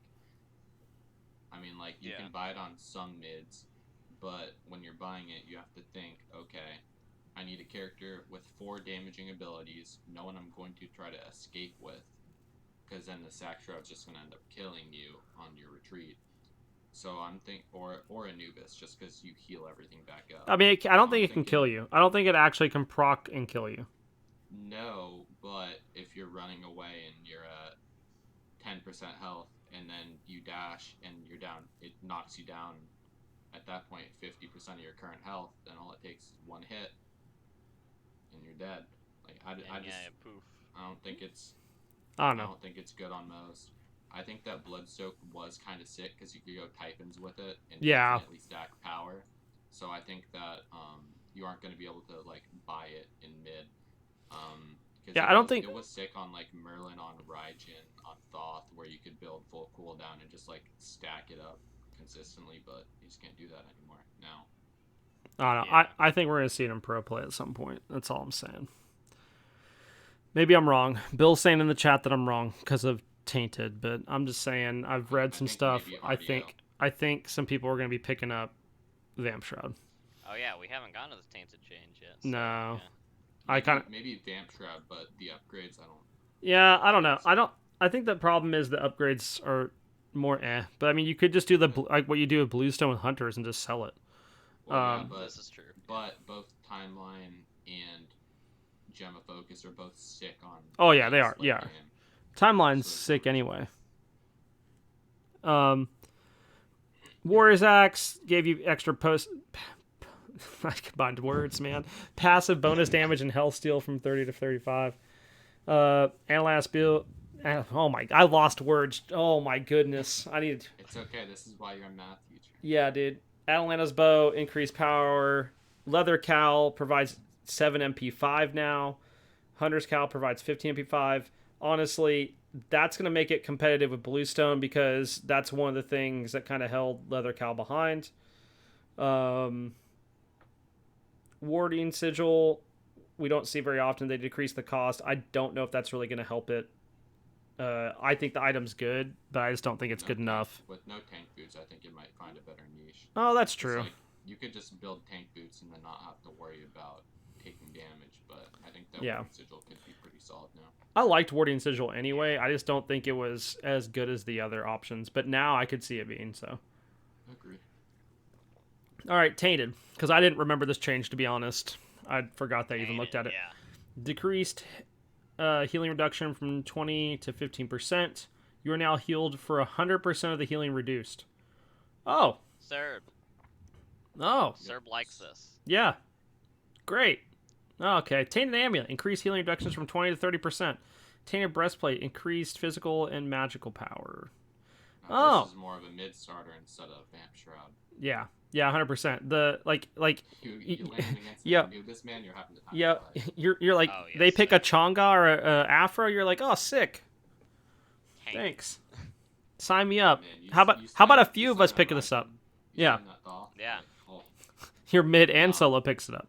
I mean, like, you can buy it on some mids, but when you're buying it, you have to think, okay, I need a character with 4 damaging abilities, no one I'm going to try to escape with, because then the Sac Shroud's just going to end up killing you on your retreat. So I'm or Anubis, just because you heal everything back up. I mean, I don't think it can kill you. I don't think it actually can proc and kill you. No, but if you're running away and you're at 10% health, and then you dash and you're down, it knocks you down at that point 50% of your current health, then all it takes is one hit and you're dead. Like, I don't think it's I don't think it's good on most. I think that Bloodsoak was kind of sick because you could go Typhons with it and definitely stack power. So I think that you aren't going to be able to like buy it in mid. I don't think it was sick on like Merlin, on Raijin, on Thoth, where you could build full cooldown and just like stack it up consistently, but you just can't do that anymore now. I don't know. I think we're gonna see it in pro play at some point. That's all I'm saying. Maybe I'm wrong. Bill's saying in the chat that I'm wrong because of Tainted, but I'm just saying I've read some stuff. I think I think some people are going to be picking up Vamp Shroud. Oh yeah, we haven't gotten to the Tainted change yet. So, No. yeah. Maybe Vamp Shroud, but the upgrades I don't. Yeah, I don't know. I think the problem is the upgrades are more But I mean, you could just do like what you do with Bluestone with Hunters and just sell it. Well, but this is true. But both Timeline and Gem of Focus are both sick on. Oh yeah, they are. late Yeah, game. Timeline's sick anyway. Warrior's Axe gave you extra I combined words, man. Passive bonus damage and health steal from 30 to 35. Analyst build. Oh my! I lost words. Oh my goodness! I need. It's okay. This is why you're a math teacher. Yeah, dude. Atalanta's bow, increased power. Leather cowl provides 7 MP5 now. Hunter's cowl provides 15 MP5. Honestly, that's going to make it competitive with Bluestone because that's one of the things that kind of held Leather cowl behind. Warding Sigil, we don't see very often. They decrease the cost. I don't know if that's really going to help it. I think the item's good, but I just don't think it's good enough. With no tank boots, I think you might find a better niche. Oh, that's true. Like, you could just build tank boots and then not have to worry about taking damage, but I think that Warding Sigil could be pretty solid now. I liked Warding Sigil anyway. I just don't think it was as good as the other options, but now I could see it being so. Agree. All right, Tainted, because I didn't remember this change, to be honest. I forgot that I even looked at it. Yeah. Decreased healing reduction from 20 to 15%. You are now healed for 100% of the healing reduced. Oh. Serb. Oh. Serb likes this. Yeah. Great. Okay. Tainted Amulet. Increased healing reductions from 20 to 30%. Tainted Breastplate. Increased physical and magical power. This is more of a mid-starter instead of Vamp Shroud. Yeah. Yeah, 100%. The like you land against Anubis, man, you're having to time. Yeah, you're like Oh, yes, they pick a Chonga or a Afro, you're like, "Oh, sick. Thanks. Sign me up." Man, how about a few of us picking this up? Yeah. Yeah. Oh. Your mid and solo picks it up.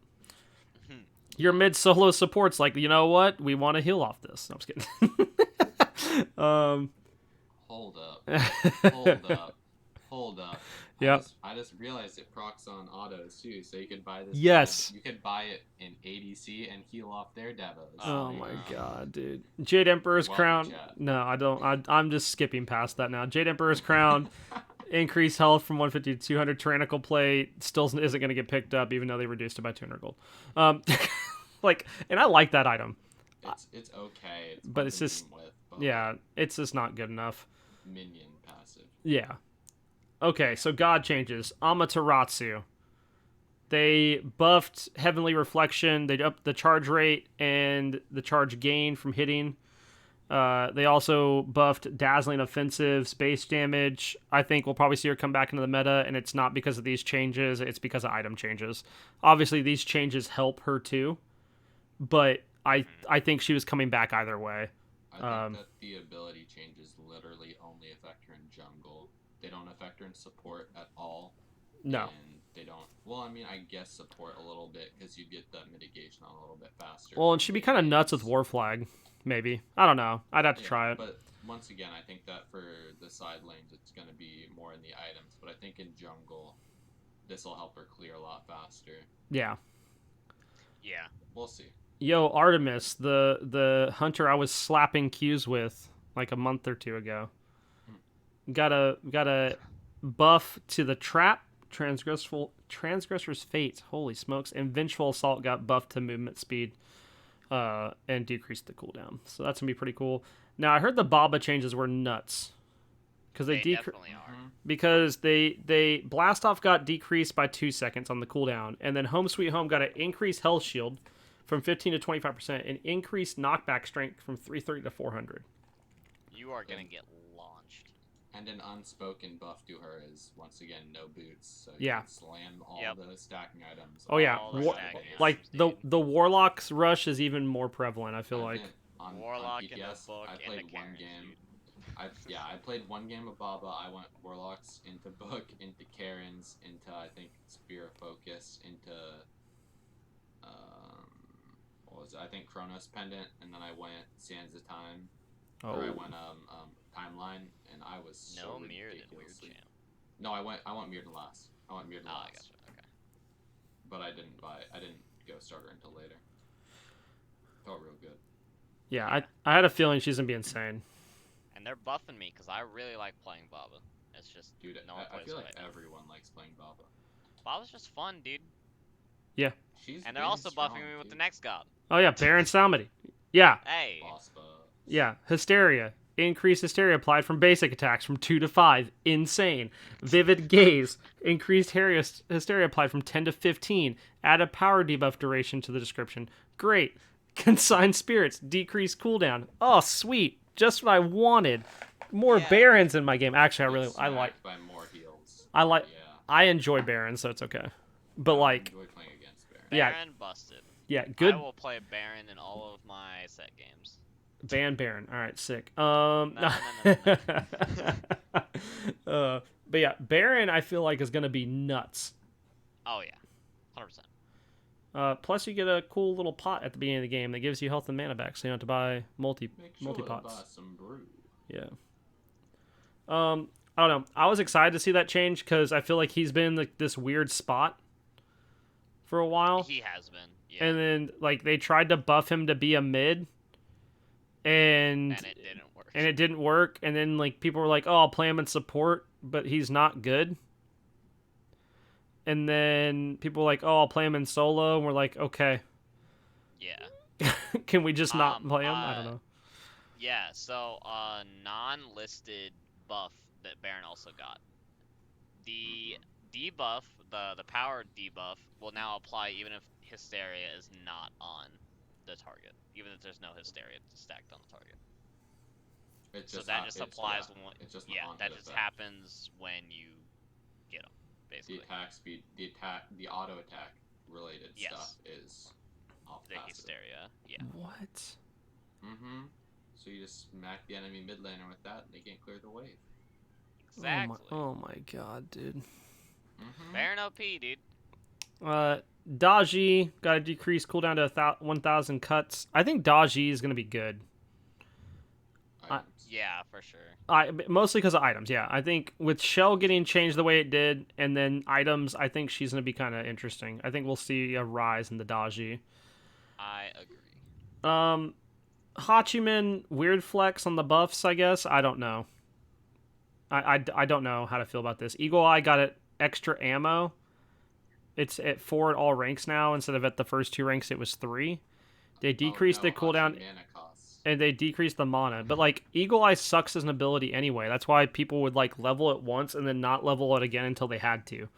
Your mid solo support's like, you know what? We want to heal off this. No, I'm just kidding. Hold up. Yep. I just realized it procs on autos too, so you could buy this. Yes. You could buy it in ADC and heal off their devos. Oh my god, dude. Jade Emperor's Crown. Chat. No, I don't. I'm just skipping past that now. Jade Emperor's Crown. Increased health from 150 to 200. Tyrannical Plate still isn't going to get picked up, even though they reduced it by 200 gold. And I like that item. It's okay. But it's just, it's just not good enough. Minion passive. Yeah. Okay, so God changes. Amaterasu. They buffed Heavenly Reflection. They upped the charge rate and the charge gain from hitting. They also buffed Dazzling Offensive, space damage. I think we'll probably see her come back into the meta, and it's not because of these changes. It's because of item changes. Obviously, these changes help her too, but I think she was coming back either way. I think that the ability changes literally only affect her in jungle. They don't affect her in support at all. No. And they don't. Well, I mean, I guess support a little bit because you get the mitigation on a little bit faster. Well, and she'd be kind of nuts with War Flag, maybe. I don't know. I'd have to try it. But once again, I think that for the side lanes, it's going to be more in the items. But I think in jungle, this will help her clear a lot faster. Yeah. Yeah. We'll see. Yo, Artemis, the hunter I was slapping Qs with like a month or two ago. Got a buff to the trap, transgressor's fate. Holy smokes! And vengeful assault got buffed to movement speed, and decreased the cooldown. So that's gonna be pretty cool. Now I heard the Baba changes were nuts, because they definitely are. Because they blast off got decreased by 2 seconds on the cooldown, and then Home Sweet Home got an increased health shield from 15 to 25%, and increased knockback strength from 330 to 400. You are gonna get launched. And an unspoken buff to her is, once again, no boots. So you can slam all the stacking items. Oh yeah, like items, the Warlock's rush is even more prevalent, I feel like. Warlock on in the PTS, book I played and the one game. I played one game of Baba. I went Warlocks into Book, into Karen's, into I think Spear of Focus, into what was it? I think Chronos Pendant, and then I went Sands of Time. Or I went Timeline, and I was so mirrored in weird ridiculously. jam. No, I went Mirrodin last. I went Mirrodin Oh, I last. gotcha. Okay. But I didn't go starter until later. Felt real good. Yeah, I had a feeling she's gonna be insane. And they're buffing me because I really like playing Baba. It's just Dude, no one I plays feel it like right now. everyone likes playing Baba. Baba's just fun, dude. Yeah. She's And they're been also strong, buffing me with dude. the next god. Oh yeah, Baron Salmody. Yeah, Hey. Boss buffs. yeah. Hysteria. Increased hysteria applied from basic attacks from 2 to 5. Insane. Vivid Gaze. Increased hysteria applied from 10 to 15. Add a power debuff duration to the description. Great. Consigned Spirits. Decreased cooldown. Oh, sweet. Just what I wanted. More Yeah. Barons in my game. Actually, Get I like. smacked by more heals. Yeah. I Yeah. enjoy Barons, so it's okay. But I like, enjoy playing against Baron. Yeah. Baron busted. yeah, good. I will play Baron in all of my set games. Ban Baron. All right, sick. No. But yeah, Baron I feel like is gonna be nuts. Oh yeah, 100%. Plus you get a cool little pot at the beginning of the game that gives you health and mana back, so you don't have to buy Make sure multi to pots. buy some brew. Yeah. I don't know. I was excited to see that change because I feel like he's been like this weird spot for a while, He has been. Yeah. and then like they tried to buff him to be a mid, and it didn't work. it didn't work, and then like people were like, oh, I'll play him in support, but he's not good. And then people were like, oh, I'll play him in solo, and we're like, okay. Yeah. Can we just not play him? I don't know. Yeah. So non-listed buff that Baron also got. The debuff, the power debuff, will now apply even if Hysteria is not on the target, even if there's no Hysteria stacked on the target. So that just applies when It's just that just happens when you get them, basically. The attack speed, the auto attack related Yes. stuff is off The passive. Hysteria, yeah. What? Mm-hmm. So you just smack the enemy mid laner with that, and they can't clear the wave. Exactly. Oh my god, dude. Mm-hmm. Baron OP, dude. Daji got a decreased cooldown to 1,000 cuts. I think Daji is gonna be good. Yeah, for sure. Mostly because of items. Yeah, I think with Shell getting changed the way it did, and then items, I think she's gonna be kind of interesting. I think we'll see a rise in the Daji. I agree. Hachiman weird flex on the buffs. I guess I don't know. I don't know how to feel about this. Eagle Eye got it extra ammo. It's at 4 at all ranks now instead of at the first 2 ranks it was 3. They decreased the cooldown and they decreased the mana. But like Eagle Eye sucks as an ability anyway. That's why people would like level it once and then not level it again until they had to.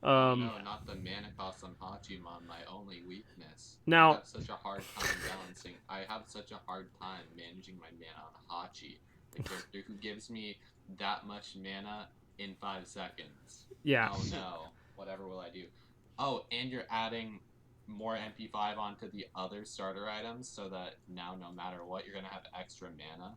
No, not the mana cost on Hachiman, my only weakness. Now, I have such a hard time balancing. I have such a hard time managing my mana on Hachi, the character who gives me that much mana in 5 seconds. Yeah. Oh no. Whatever will I do? Oh, and you're adding more MP5 onto the other starter items so that now no matter what you're gonna have extra mana.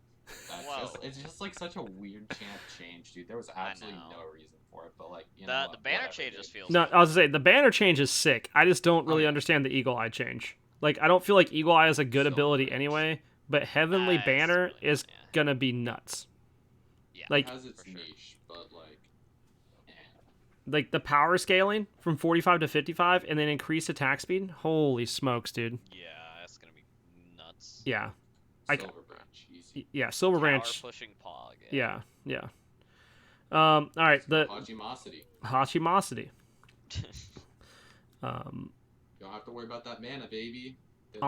It's just like such a weird chant change, dude. There was absolutely no reason for it, but like the banner change just feels. No, I was gonna say the banner change is sick. I just don't really understand the Eagle Eye change. Like I don't feel like Eagle Eye is a good ability anyway, but Heavenly Banner really is gonna be nuts. Yeah, like it has its niche, but like the power scaling from 45 to 55 and then increased attack speed. Holy smokes, dude. Yeah, that's gonna be nuts. Yeah. Silver Branch, easy. Yeah, Silver Branch. Pushing Pog. Yeah. All right, the Hachimosity. You don't have to worry about that mana, baby. The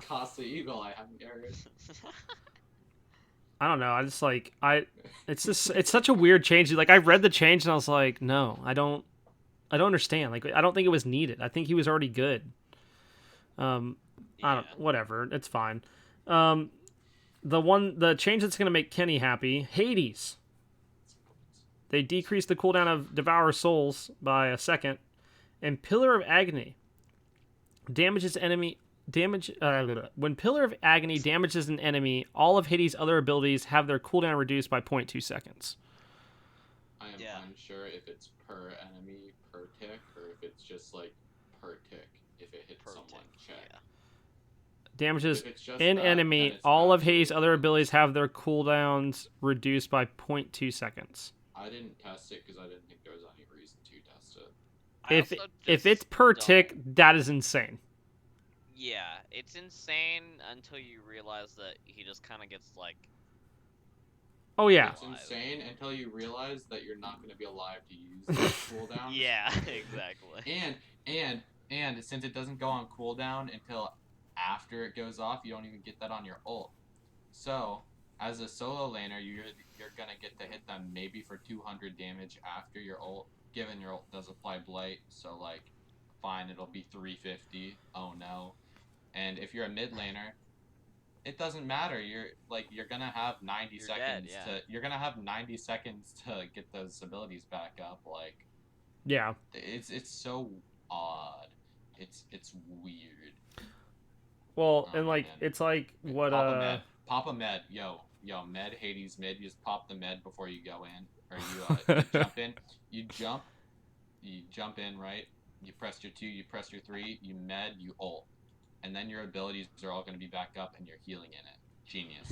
cost of Eagle, I haven't carried. I don't know. I just like it's such a weird change. Like I read the change and I was like, no, I don't understand. Like I don't think it was needed. I think he was already good. Whatever. It's fine. The change that's gonna make Kenny happy, Hades. They decreased the cooldown of Devour Souls by a second, and Pillar of Agony damages enemy. When Pillar of Agony damages an enemy, all of Hades' other abilities have their cooldown reduced by 0.2 seconds. I am unsure if it's per enemy per tick or if it's just like per tick if it hits someone. Check. Yeah. Damages an enemy, all of Hades' other abilities have their cooldowns reduced by 0.2 seconds. I didn't test it because I didn't think there was any reason to test it. If it's per tick, that is insane. Yeah, it's insane until you realize that he just kind of gets like. Oh yeah. It's insane until you realize that you're not going to be alive to use those cooldowns. Yeah, exactly. And since it doesn't go on cooldown until after it goes off, you don't even get that on your ult. So, as a solo laner, you're gonna get to hit them maybe for 200 damage after your ult, given your ult does apply Blight. So like, fine, it'll be 350. Oh no. And if you're a mid laner, it doesn't matter. You're gonna have 90 seconds you're gonna have 90 seconds to get those abilities back up. Like, yeah, it's so odd. It's weird. Well, and like man. it's like what Pop a med, yo, med, Hades mid. You just pop the med before you go in, or you jump in. You jump in, right? You press your 2, you press your 3, you med, you ult, and then your abilities are all going to be back up, and you're healing in it. Genius.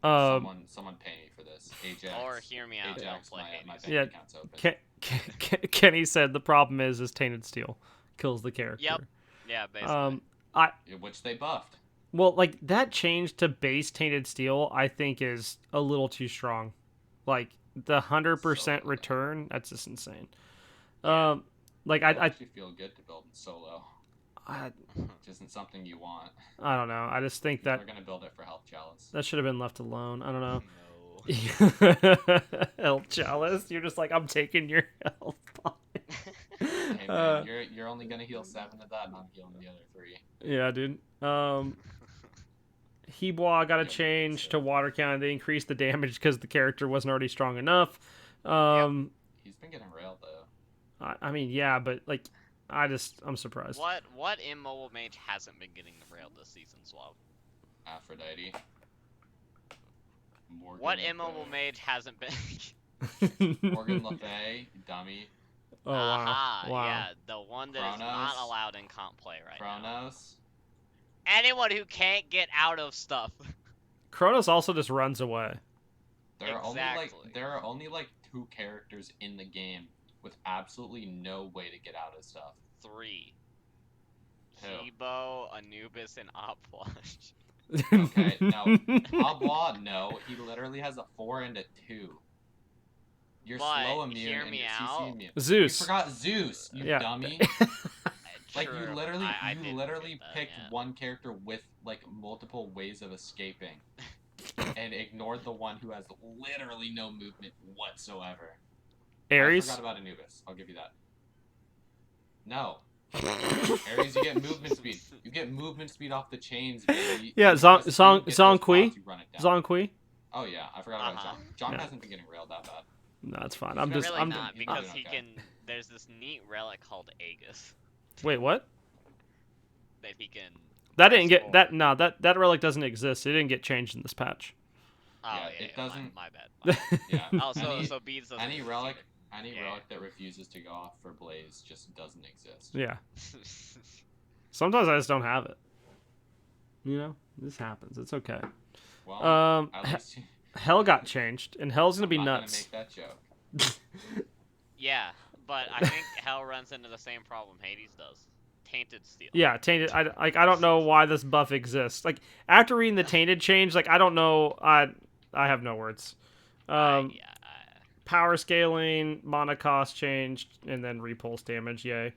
Someone pay me for this. Ajax. Or hear me out. Ajax, Don't play my Hades. bank account's open. Kenny said the problem is Tainted Steel kills the character. Yep. Yeah, basically. Which they buffed. Well, like that change to base Tainted Steel, I think is a little too strong. Like the 100% return, that's just insane. Yeah. Like I actually feel good to build in solo. Which isn't something you want. I don't know. I just think that we're gonna build it for Health Chalice. That should have been left alone. I don't know. No. Health Chalice. You're just like, I'm taking your health pot. Hey man, you're only gonna heal 7 of that, and I'm healing the other 3. Yeah, dude. Hebois got a change to water cannon. They increased the damage because the character wasn't already strong enough. He's been getting railed though. I mean, yeah, but like, I'm surprised. What immobile mage hasn't been getting railed this season, Suave? Aphrodite. What immobile mage hasn't been? Morgan Le Fay, dummy. Oh wow. Yeah, the one that is not allowed in comp play right now. Kronos. Anyone who can't get out of stuff. Kronos also just runs away. There are only like 2 characters in the game with absolutely no way to get out of stuff. 3. Hebo, Anubis, and Opflush. Okay, no. Abwa, no. He literally has a 4 and a 2. You're slow immune and you're CC immune. Zeus. You forgot Zeus, you dummy. Like, you literally picked one character with, like, multiple ways of escaping. And ignored the one who has literally no movement whatsoever. Ares? I forgot about Anubis. I'll give you that. No. Ares, you get movement speed. You get movement speed off the chains, baby. Yeah, Zhongqi. Zhongqui. Oh yeah, I forgot about Zhong. Zhong hasn't been getting railed that bad. No, it's fine. Because he can. There's this neat relic called Aegis. Wait, what? That he can. That didn't get that. No, that relic doesn't exist. It didn't get changed in this patch. Oh yeah, it doesn't. My bad. Yeah. Oh, so beads doesn't. Any relic that refuses to go off for Blaze just doesn't exist. Yeah. Sometimes I just don't have it. You know, this happens. It's okay. Well, at least Hell got changed, and Hell's gonna be nuts. I'm not gonna make that joke. Yeah, but I think Hell runs into the same problem Hades does. Tainted Steel. Yeah, Tainted. I don't know why this buff exists. Like, after reading the Tainted change, like, I don't know. I have no words. Power scaling, mana cost changed, and then repulse damage. Yay.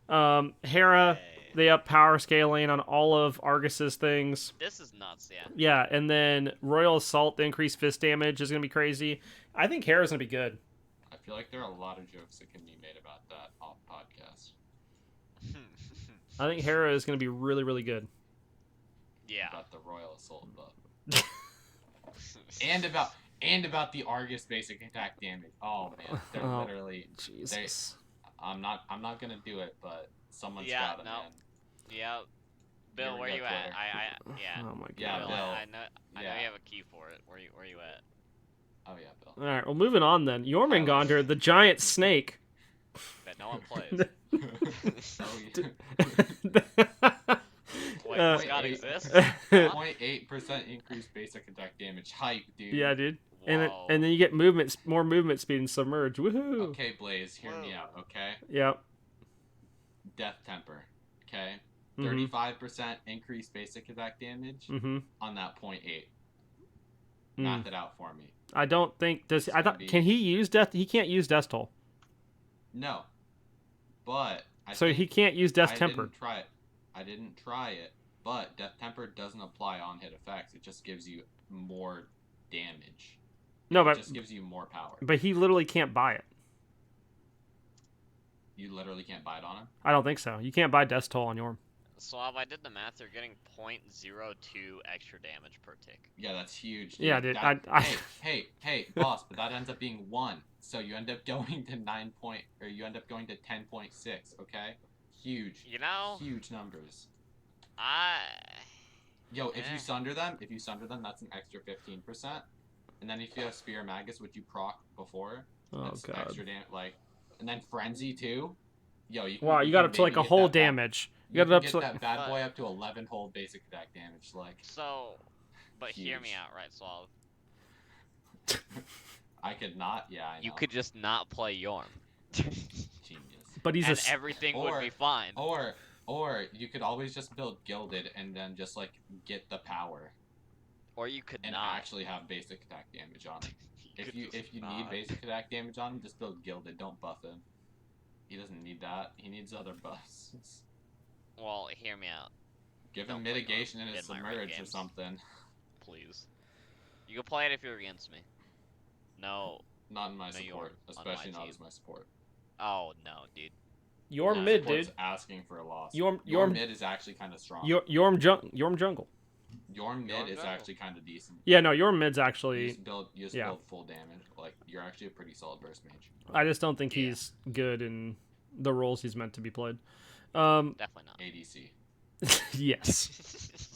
Hera, they up power scaling on all of Argus's things. This is nuts, yeah. Yeah, and then Royal Assault, the increased fist damage is gonna be crazy. I think Hera's gonna be good. I feel like there are a lot of jokes that can be made about that off podcast. I think Hera is gonna be really, really good. Yeah. About the Royal Assault buff. and about the Argus basic attack damage. Oh man, they're literally. Jesus. I'm not gonna do it, but someone's got it. Man. Yeah. Bill, where you at? Yeah. Oh my god. Yeah, Bill, Bill. I know you have a key for it. Where you at? Oh yeah, Bill. All right. Well, moving on then. Jormungandr, the giant snake. That no one plays. Wait, does God 0.8 exist? 0.8% increased basic attack damage. Hype, dude. Yeah, dude. Whoa. And then you get more movement speed and submerge. Woohoo! Okay, Blaze, hear me Whoa. out, okay? Yep. Death Temper, okay? Mhm. 35% increased basic attack damage Mhm. on that 0.8. Mm. Math it out for me. I don't think does. It's I gonna thought be- can he use death? He can't use Death Toll, No. But so he can't use Death Temper. I didn't try it, but Death Temper doesn't apply on hit effects. It just gives you more damage. No, It just gives you more power. but he literally can't buy it. You literally can't buy it on him? I don't think so. You can't buy Death Toll on Yorm. Suave, I did the math. You're getting 0.02 extra damage per tick. Yeah, that's huge. Dude. Yeah, dude. That, hey, boss, but that ends up being 1. So you end up going to 10.6, okay? Huge. You know, Huge numbers. Eh. If you sunder them, that's an extra 15%. And then if you have Spear Magus, which you proc before, Oh that's god. extra and then Frenzy too. You You got up to like a whole damage. You got it up to that bad boy up to 11 whole basic attack damage, like. So, but hear me Huge. out, right, Suave? I could not. Yeah, I know. You could just not play Yorm. Genius. But he's and a everything would be fine. Or you could always just build Gilded and then just like get the power Or you could and not. actually have basic attack damage on him. could If just you not. need basic attack damage on him, just build Gilded. Don't buff him. He doesn't need that. He needs other buffs. Well, hear me out, Give Don't him play mitigation in Yorm his in my raid submerge or games. something. please. You can play it if you're against me. No. Not in my No, you're support, on especially my not team. as my support. Oh no, dude. Yorm Nah, mid, Support's dude. asking for a loss. Yorm mid is actually kind of strong. Yorm jungle. Yorm mid is jungle. actually kind of decent. Yeah, no, Yorm mid's You actually. just build full damage. Like you're actually a pretty solid burst mage. I just don't think Yeah. he's good in the roles he's meant to be played. Definitely not. ADC. Yes.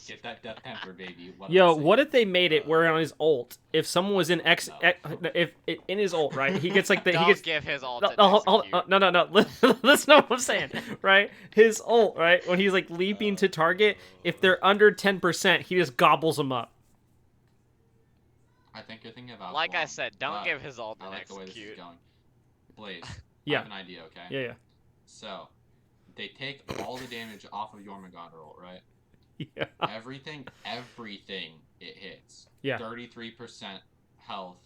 Get that Death Temper, baby. Yo, what if they made it where on his ult, if someone was in if in his ult, right? He gets like the Don't he gets give his ult no, an no, execute. no. Listen to what I'm saying, right? His ult, right? When he's like leaping to target, if they're under 10%, he just gobbles them up. I think you're thinking about. Like I Guam, said, don't but give his ult I an like the way this is execute. going. Blaze. Yeah. I have an idea, okay? Yeah, So, they take all the damage off of Jormungandr ult, right? yeah. Everything it hits. Yeah. 33% health,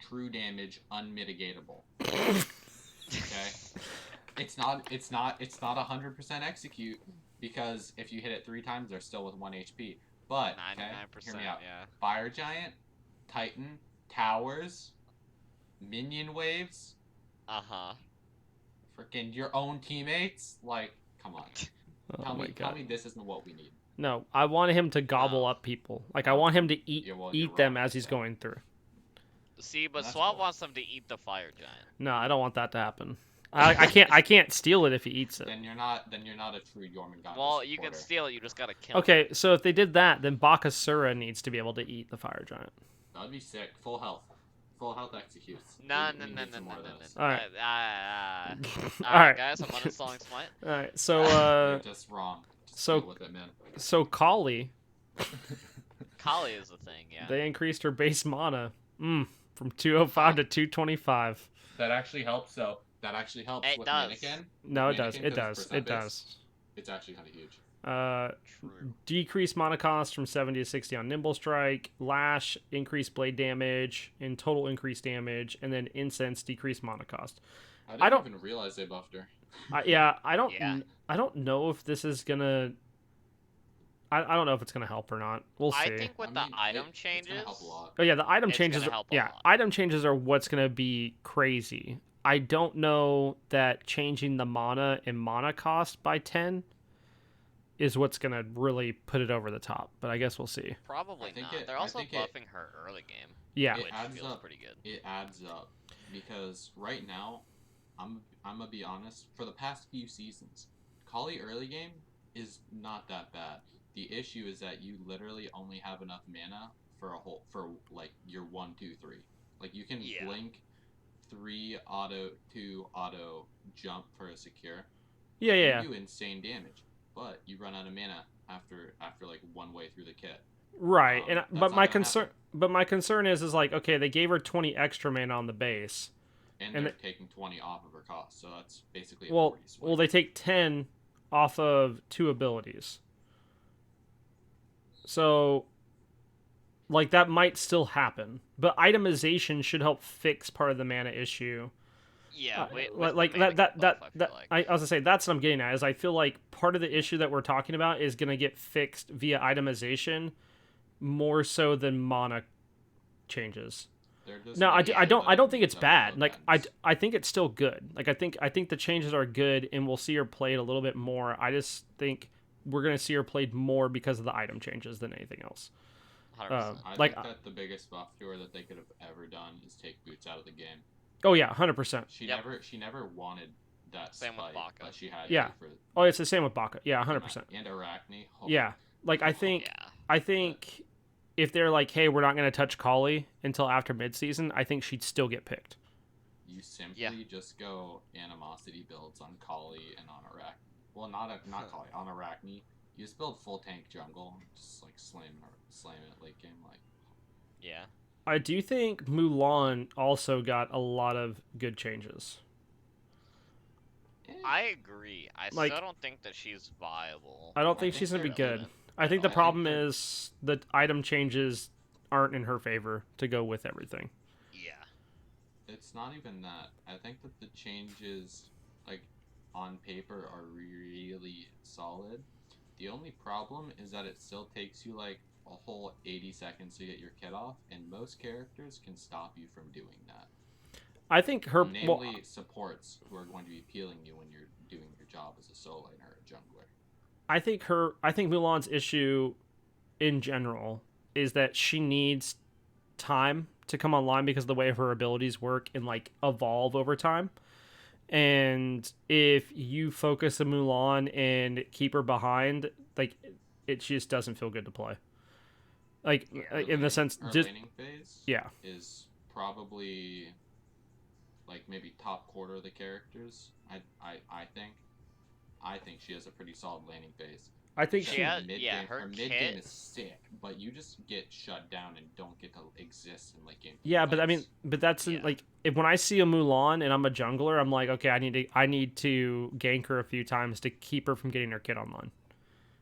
true damage, unmitigatable. Okay? It's not 100% execute because if you hit it 3 times, they're still with 1 HP. But 99%, hear me out. yeah. Fire Giant, Titan, Towers, Minion Waves, Uh-huh. freaking your own teammates. Like, come on. Oh Tell my me god. this isn't what we need. No, I want him to gobble No. up people. Like I want him to eat Yeah, well, you're eat them wrong, as he's so. going through. See, but That's Suave cool. wants them to eat the fire giant. No, I don't want that to happen. I can't steal it if he eats it. Then you're not a true Jormungandr Well, you can supporter. steal it, you just gotta kill it. Okay, so if they did that, then Bakasura needs to be able to eat the fire giant. That'd be sick. Full health. Full health executes. No. We need some more of those. Alright. Alright, Alright. guys, I'm uninstalling Smite. All right, so You're just wrong. Just so- deal with it, man. so Kali, Kali is the thing, yeah. they increased her base mana, from 205 to 225. That actually helps. So that actually helps It with does. Mannequin. No, With it does. Mannequin, It 'cause does. it's It percent does. based. It's actually kind of huge. True. Decrease mana cost from 70 to 60 on Nimble Strike, Lash, increase blade damage, and total increase damage, and then Incense, decrease mana cost. I don't- even realize they buffed her. Yeah. Yeah. I don't know if this is gonna. I don't know if it's gonna help or not. We'll see. I think with the item It's changes, gonna help a lot. Oh yeah, the item It's changes. gonna help a Yeah, lot. item changes are what's gonna be crazy. I don't know that changing the mana and mana cost by 10 is what's gonna really put it over the top. But I guess we'll see. probably I think not. it- They're I also think it- buffing her early game, Yeah, It which adds feels up. pretty good. It adds up because right now, I'm gonna be honest. For the past few seasons, Kali early game is not that bad. The issue is that you literally only have enough mana for like your 1, 2, 3. Like you can Yeah. blink 3 auto 2 auto jump for a secure. yeah. You do insane damage, but you run out of mana after like one way through the kit. Right, and That's but not my gonna concern, happen. but my concern is like, okay, they gave her 20 extra mana on the base, And and they're taking 20 off of her cost, so that's basically a well, 40 swing. they take 10 off of 2 abilities, so like that might still happen, but itemization should help fix part of the mana issue. Yeah, with Like the Mannequin buff, I feel like. I was gonna say that's what I'm getting at. Is I feel like part of the issue that we're talking about is gonna get fixed via itemization, more so than mana changes. They're just No, really I don't letting think it's them bad. look Like ends. I think it's still good. Like I think the changes are good, and we'll see her played a little bit more. I just think we're gonna see her played more because of the item changes than anything else. 100%. I Like think that the biggest buff to her that they could have ever done is take boots out of the game. oh yeah, 100%. She Yep. never wanted that Same with spike, Baka. but she had Yeah. to for Oh, it's the same with Baka. Yeah, 100%. and Arachne. Oh, Yeah, like I Yeah. think if they're like, hey, we're not gonna touch Kali until after midseason, I think she'd still get picked. You simply Yeah. just go animosity builds on Kali and on Arachne. Well, not Kali, on Arachne. You just build full tank jungle, just like slam it late game. Like Yeah. I do think Mulan also got a lot of good changes. I agree. I Like- still don't think that she's viable. I don't I think think she's gonna be they're good. even. I think the I think problem they're- is the item changes aren't in her favor to go with everything. Yeah. It's not even that. I think that the changes, like, on paper are really solid. The only problem is that it still takes you, like, a whole 80 seconds to get your kit off, and most characters can stop you from doing that. I think her Namely, supports who are going to be peeling you when you're doing your job as a solo laner or a jungler. I think Mulan's issue in general is that she needs time to come online because of the way her abilities work and like evolve over time. And if you focus on Mulan and keep her behind, like it just doesn't feel good to play. Like Yeah. in the sense, Her just laning phase yeah, is probably like maybe top quarter of the characters. I think she has a pretty solid laning phase. I think Except she. Yeah, mid yeah, game, her mid kit- game is sick, but you just get shut down and don't get to exist in late game. Yeah, but I fights. mean, but that's Yeah. like if when I see a Mulan and I'm a jungler, I'm like, okay, I need to gank her a few times to keep her from getting her kit online.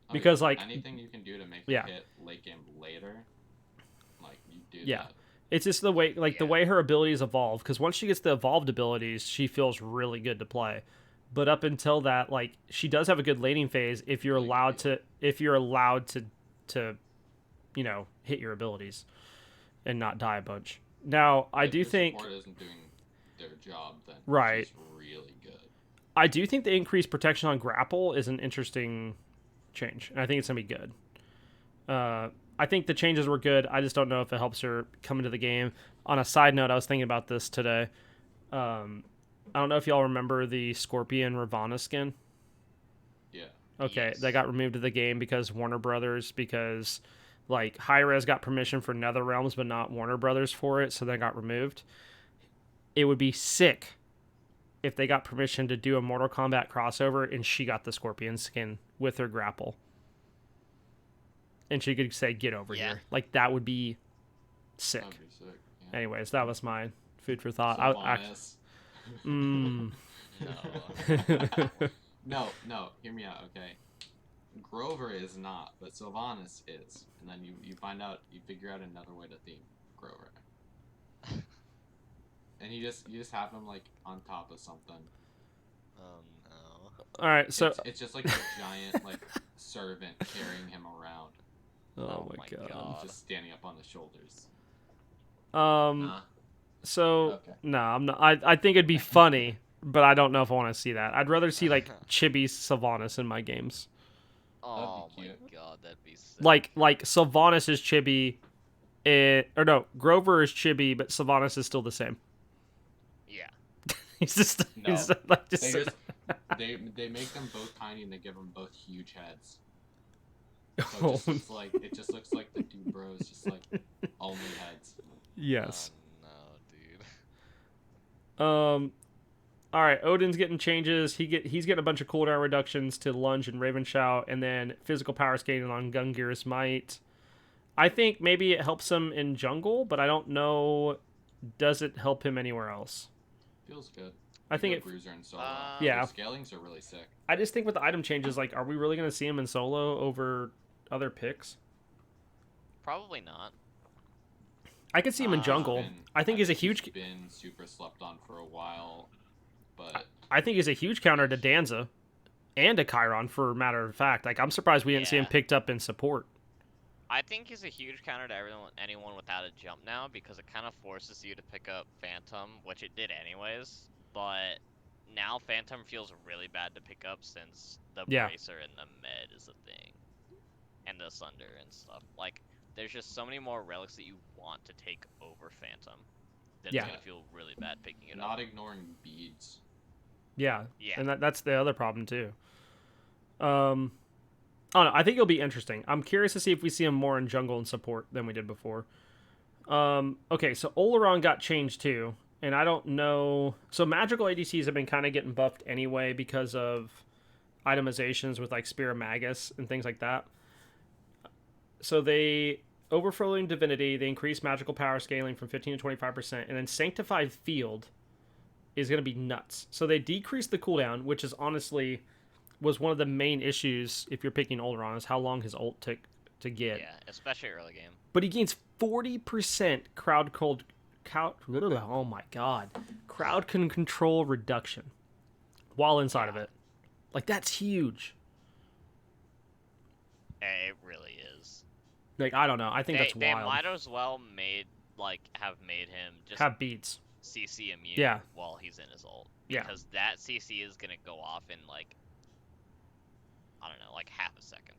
Oh, because, yeah, like- anything you can do to make Yeah. her hit late game later, like you do Yeah. that. It's just the way, like the Yeah. way her abilities evolve. Because once she gets the evolved abilities, she feels really good to play. But up until that, like she does have a good laning phase if you're Laning allowed phase. to, you know, hit your abilities and not die a bunch. Now, I If do your think support isn't doing their job, then Right. she's really good. the increased protection on grapple is an interesting change, and I think it's gonna be good. I think the changes were good. I just don't know if it helps her come into the game. On a side note, I was thinking about this today. I don't know if y'all remember the Scorpion Ravana skin. Yeah. Okay, Yes. that got removed of the game because Warner Brothers, because like Hi-Rez got permission for Nether Realms, but not Warner Brothers for it, so that got removed. It would be sick if they got permission to do a Mortal Kombat crossover and she got the Scorpion skin with her grapple. And she could say, get over Yeah. here. Like, that would be sick. That'd be sick. Yeah. Anyways, that was my food for thought. Sylvanas. Mm. No, hear me out, okay? Grover is not, but Sylvanas is. And then you figure out another way to theme Grover. And you just have him like on top of something. Oh no. All right, so It's just like a giant like servant carrying him around. oh my my god. God. Just standing up on the shoulders. Um so Okay. no, I'm not I think it'd be funny, but I don't know if I want to see that. I'd rather see like Chibi Sylvanas in my games. Oh my cute. god, that'd be sick. Like Sylvanas is Chibi, or no, Grover is Chibi, but Sylvanas is still the same. Yeah. He's just No. he's like just They just they make them both tiny and they give them both huge heads. So it just looks like the two bros just like only heads. yes. Oh, no, dude. All right, Odin's getting changes. He's getting a bunch of cooldown reductions to Lunge and Raven Shout, and then physical power scaling on Gungear Smite. I think maybe it helps him in jungle, but I don't know. Does it help him anywhere else? Feels good. I think Bruiser and solo. yeah. The scalings are really sick. I just think with the item changes, like, are we really going to see him in solo over other picks? Probably not. I could see him in jungle. I think he's a huge. He's been super slept on for a while, but I think he's a huge counter to Danza and to Chiron, for a matter of fact. Like, I'm surprised we didn't see him picked up in support. I think he's a huge counter to anyone without a jump now, because it kind of forces you to pick up Phantom, which it did anyways. But now Phantom feels really bad to pick up since the Bracer and the Med is a thing, and the Sunder and stuff. Like, there's just so many more relics that you want to take over Phantom. That it's gonna feel really bad picking it up. Not ignoring beads. Yeah. And that's the other problem too. I don't know. I think it'll be interesting. I'm curious to see if we see him more in jungle and support than we did before. Okay, so Oleron got changed too, and I don't know. So magical ADCs have been kind of getting buffed anyway because of itemizations with like Spear of Magus and things like that. So they overflowing divinity, they increase magical power scaling from 15 to 25%, and then sanctified field is going to be nuts. So they decreased the cooldown, which is honestly was one of the main issues if you're picking Oleron, is how long his ult took to get. Yeah, especially early game. But he gains 40% crowd control reduction while inside of it. Like, that's huge. It really is. Like, I don't know. I think that's they wild. They might as well have made him just have beats. CC immune while he's in his ult. Yeah. Because that CC is gonna go off in like, I don't know, like half a second.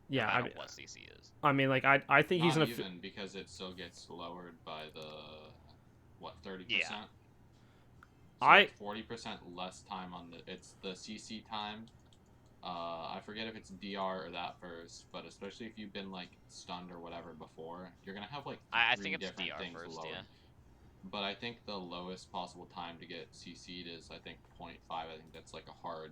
Yeah, I don't know what CC is. I mean, like, I think he's not gonna even because it still gets lowered by the 30%. Yeah. So 40% less time on it's the CC time. I forget if it's DR or that first, but especially if you've been like stunned or whatever before, you're gonna have like I three think it's different DR things first, lowered. yeah. But I think the lowest possible time to get CC'd is, I think, 0.5. I think that's like a hard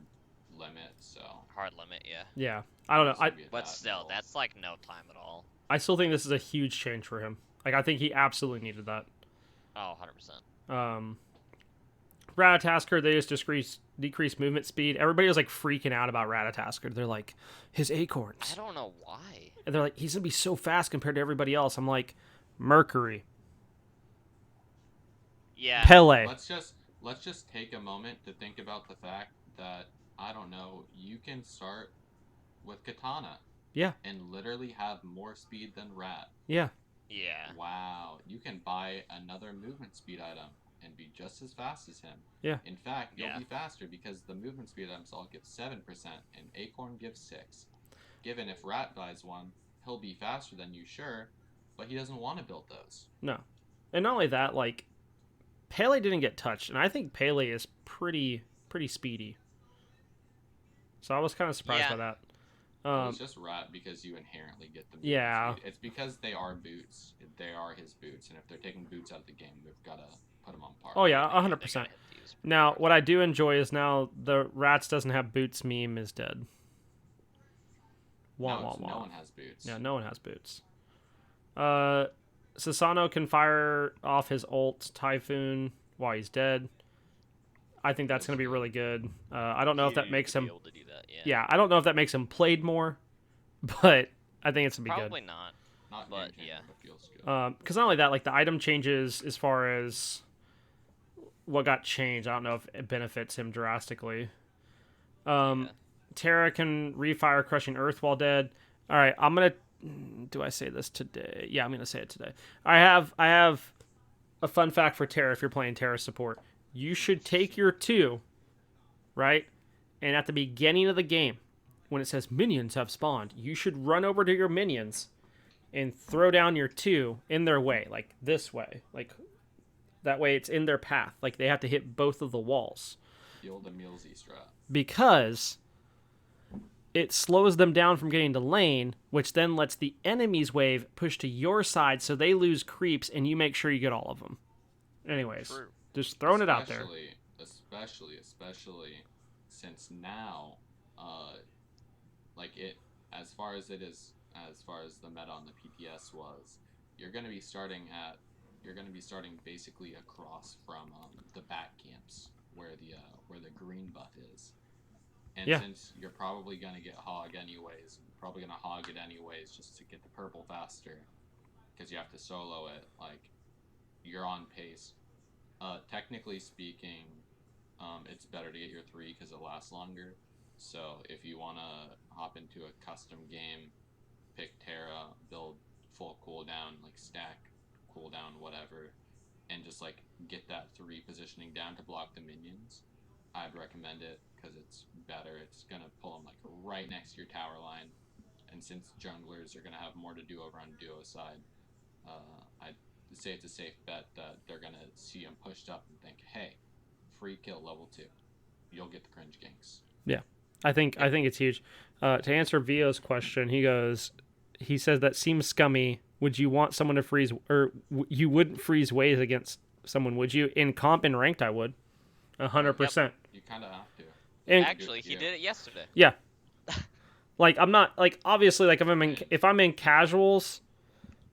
limit, so... Hard limit, yeah. Yeah. I don't know. But still, that's like no time at all. I still think this is a huge change for him. Like, I think he absolutely needed that. Oh, 100%. Ratatasker, they just decreased movement speed. Everybody was, like, freaking out about Ratatasker. They're like, his acorns. I don't know why. And they're like, he's going to be so fast compared to everybody else. I'm like, Mercury. Yeah. Pele. Let's just take a moment to think about the fact that, I don't know, you can start with Katana. Yeah. And literally have more speed than Rat. Yeah. Yeah. Wow. You can buy another movement speed item and be just as fast as him. Yeah. In fact, you'll be faster because the movement speed items all give 7% and Acorn gives 6. Given if Rat buys one, he'll be faster than you, sure, but he doesn't want to build those. No. And not only that, like, Pele didn't get touched, and I think Pele is pretty speedy. So I was kind of surprised by that. It's just Rat because you inherently get the speed. It's because they are boots. They are his boots, and if they're taking boots out of the game, we've got to put them on par. Oh yeah, 100%. Now, what I do enjoy is now the Rats doesn't have boots meme is dead. No one has boots. Yeah, no one has boots. Sasano can fire off his ult Typhoon while he's dead. I think that's going to be really good. I don't know if that makes him... Be able to do that, yeah, I don't know if that makes him played more, but I think it's going to be good. Probably not. But yeah. Because not only that, like the item changes as far as what got changed, I don't know if it benefits him drastically. Terra can refire Crushing Earth while dead. All right, I'm going to... Do I say this today? Yeah, I'm going to say it today. I have a fun fact for Terra if you're playing Terra support. You should take your 2, right? And at the beginning of the game, when it says minions have spawned, you should run over to your minions and throw down your 2 in their way, like this way. Like, that way it's in their path. Like, they have to hit both of the walls. The old Emil Z strat. Because it slows them down from getting to lane, which then lets the enemy's wave push to your side so they lose creeps and you make sure you get all of them. Anyways, just throwing it out there. especially since now, like it, as far as the meta on the PTS was, you're gonna be starting at, you're gonna be starting basically across from the back camps where the green buff is. And Yeah. since you're probably gonna get hog anyways, probably gonna hog it anyways just to get the purple faster, because you have to solo it. Like, you're on pace. Technically speaking, it's better to get your 3 because it lasts longer. So if you want to hop into a custom game, pick Terra, build full cooldown, like stack cooldown, whatever, and just like get that 3 positioning down to block the minions, I'd recommend it because it's better. It's going to pull them like right next to your tower line. And since junglers are going to have more to do over on duo side, I'd say it's a safe bet that they're going to see him pushed up and think, hey, free kill level 2. You'll get the cringe ganks. Yeah, I think it's huge. To answer Vio's question, he says that seems scummy. Would you want someone to freeze, or you wouldn't freeze waves against someone? Would you? In comp and ranked, I would, 100%. You kind of have to. And Actually, he did it yesterday. yeah, like I'm not like obviously like if I'm in casuals,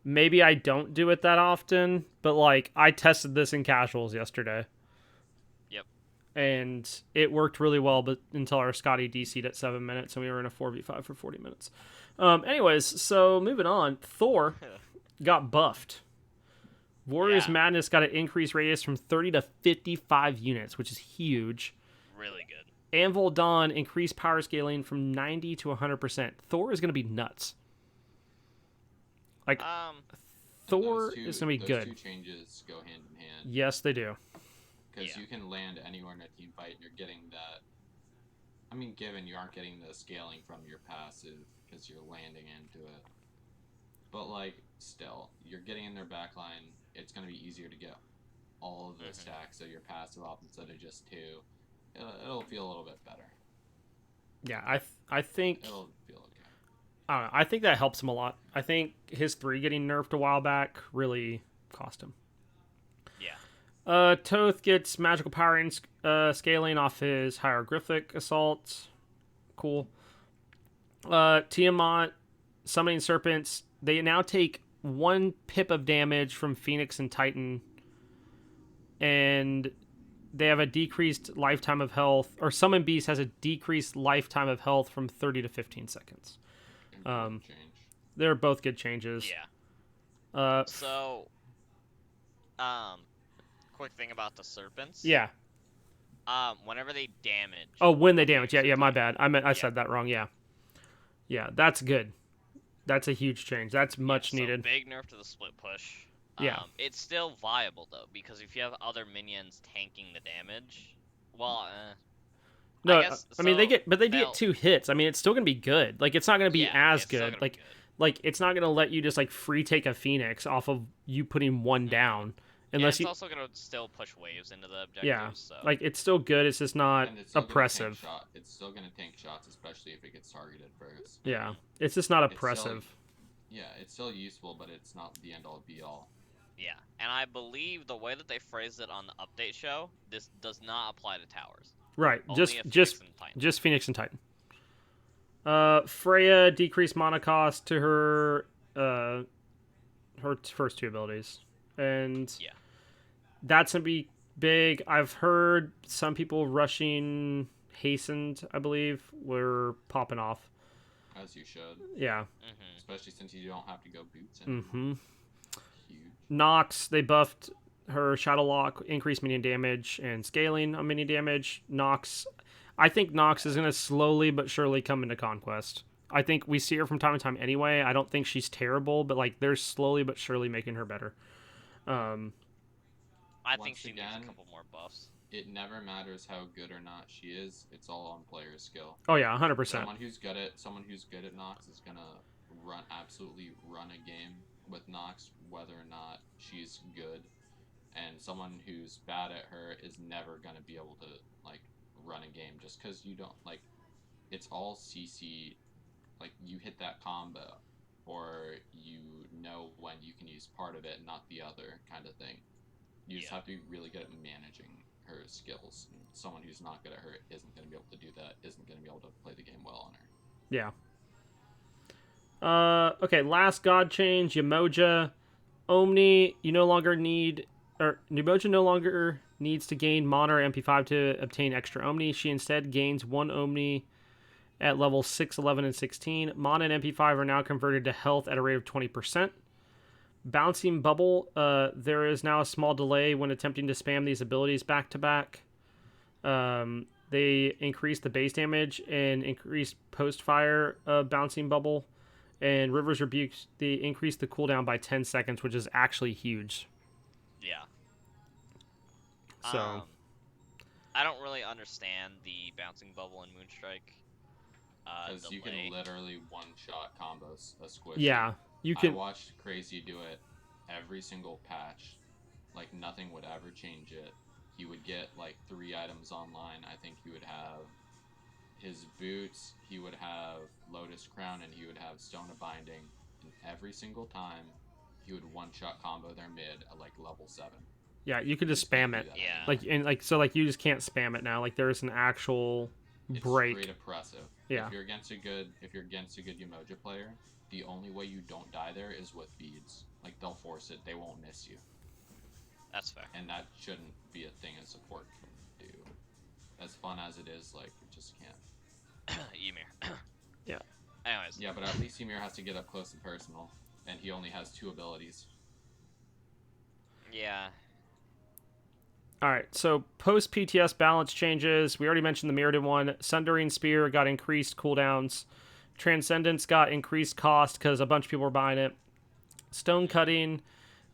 maybe I don't do it that often, but like I tested this in casuals yesterday. Yep. And it worked really well, but until our Scotty DC'd at 7 minutes and we were in a 4v5 for 40 minutes. Anyways, so moving on, Thor got buffed. Warrior's Madness got an increased radius from 30 to 55 units, which is huge. Really good. Anvil Dawn increased power scaling from 90 to 100%. Thor is going to be nuts. Like, Thor is going to be good. Those 2 changes go hand in hand. Yes, they do. Because you can land anywhere in a team fight and you're getting that. I mean, given you aren't getting the scaling from your passive because you're landing into it. But, like, still, you're getting in their backline. It's going to be easier to get all of the stacks of your passive off instead of just 2. It'll feel a little bit better. Yeah, I think it'll feel okay. I don't know. I think that helps him a lot. I think his 3 getting nerfed a while back really cost him. Yeah. Toth gets magical power scaling off his hieroglyphic assault. Cool. Tiamat summoning serpents. They now take 1 pip of damage from Phoenix and Titan, and they have a decreased lifetime of health, or Summon Beast has a decreased lifetime of health from 30 to 15 seconds. They're both good changes. Yeah. Quick thing about the serpents. Yeah. Whenever they damage. Oh, when they damage. Yeah, my bad. I said that wrong. Yeah. Yeah, that's good. That's a huge change. That's much needed. Big nerf to the split push. Yeah. It's still viable though, because if you have other minions tanking the damage, well, no, I mean they get 2 hits. I mean, it's still gonna be good. Like, it's not gonna be as good. Like it's not gonna let you just like free take a Phoenix off of you putting 1 down. Unless it's also gonna still push waves into the objectives. Yeah, so. like it's still good. It's just not oppressive. It's still gonna tank shots, especially if it gets targeted first. Yeah, it's just not oppressive. It's still useful, but it's not the end all be all. Yeah, and I believe the way that they phrased it on the update show, this does not apply to towers. Right, Only just Phoenix and Titan. Freya decreased mana cost to her first 2 abilities, and that's gonna be big. I've heard some people rushing Hastened, I believe, were popping off. As you should. Yeah. Especially since you don't have to go boots in. Huge. Nox, they buffed her Shadow Lock, increased minion damage and scaling on minion damage. Nox, I think Nox is going to slowly but surely come into Conquest. I think we see her from time to time anyway. I don't think she's terrible, but like they're slowly but surely making her better. I think she needs a couple more buffs. It never matters how good or not she is. It's all on player skill. Oh yeah, 100%. Someone who's good at Nox is gonna absolutely run a game with Nox, whether or not she's good. And someone who's bad at her is never gonna be able to like run a game just because you don't like. It's all CC. Like you hit that combo, or you know when you can use part of it and not the other kind of thing. You just Yeah. have to be really good at managing her skills. And someone who's not good at her isn't going to be able to do that, isn't going to be able to play the game well on her. Yeah. Okay, last god change, Yamoja. Omni, you no longer need, or Yamoja no longer needs to gain Mana or MP5 to obtain extra Omni. She instead gains 1 Omni at level 6, 11, and 16. Mana and MP5 are now converted to health at a rate of 20%. Bouncing Bubble, there is now a small delay when attempting to spam these abilities back to back. They increase the base damage and increase post fire Bouncing Bubble. And River's Rebuke, they increase the cooldown by 10 seconds, which is actually huge. Yeah. So, I don't really understand the bouncing bubble in Moonstrike. Because you can literally one-shot combos a squish. yeah, you can. I watched Crazy do it every single patch. Like, nothing would ever change it. He would get, like, 3 items online. I think he would have his boots, he would have Lotus Crown, and he would have Stone of Binding. And every single time, he would one-shot combo their mid at, like, level 7. Yeah, you could just spam it. Yeah. Like, and like, so like you just can't spam it now. Like, there's an actual break. It's straight oppressive. Yeah. If you're against a good Umoja player, the only way you don't die there is with beads. Like, they'll force it, they won't miss you. That's fair. And that shouldn't be a thing a support can do. As fun as it is, like, it just can't. Ymir. Yeah. Anyways. Yeah, but at least Ymir has to get up close and personal, and he only has 2 abilities. Yeah. Alright, so post PTS balance changes. We already mentioned the Mirrodin one. Sundering Spear got increased cooldowns. Transcendence got increased cost because a bunch of people were buying it. Stone Cutting,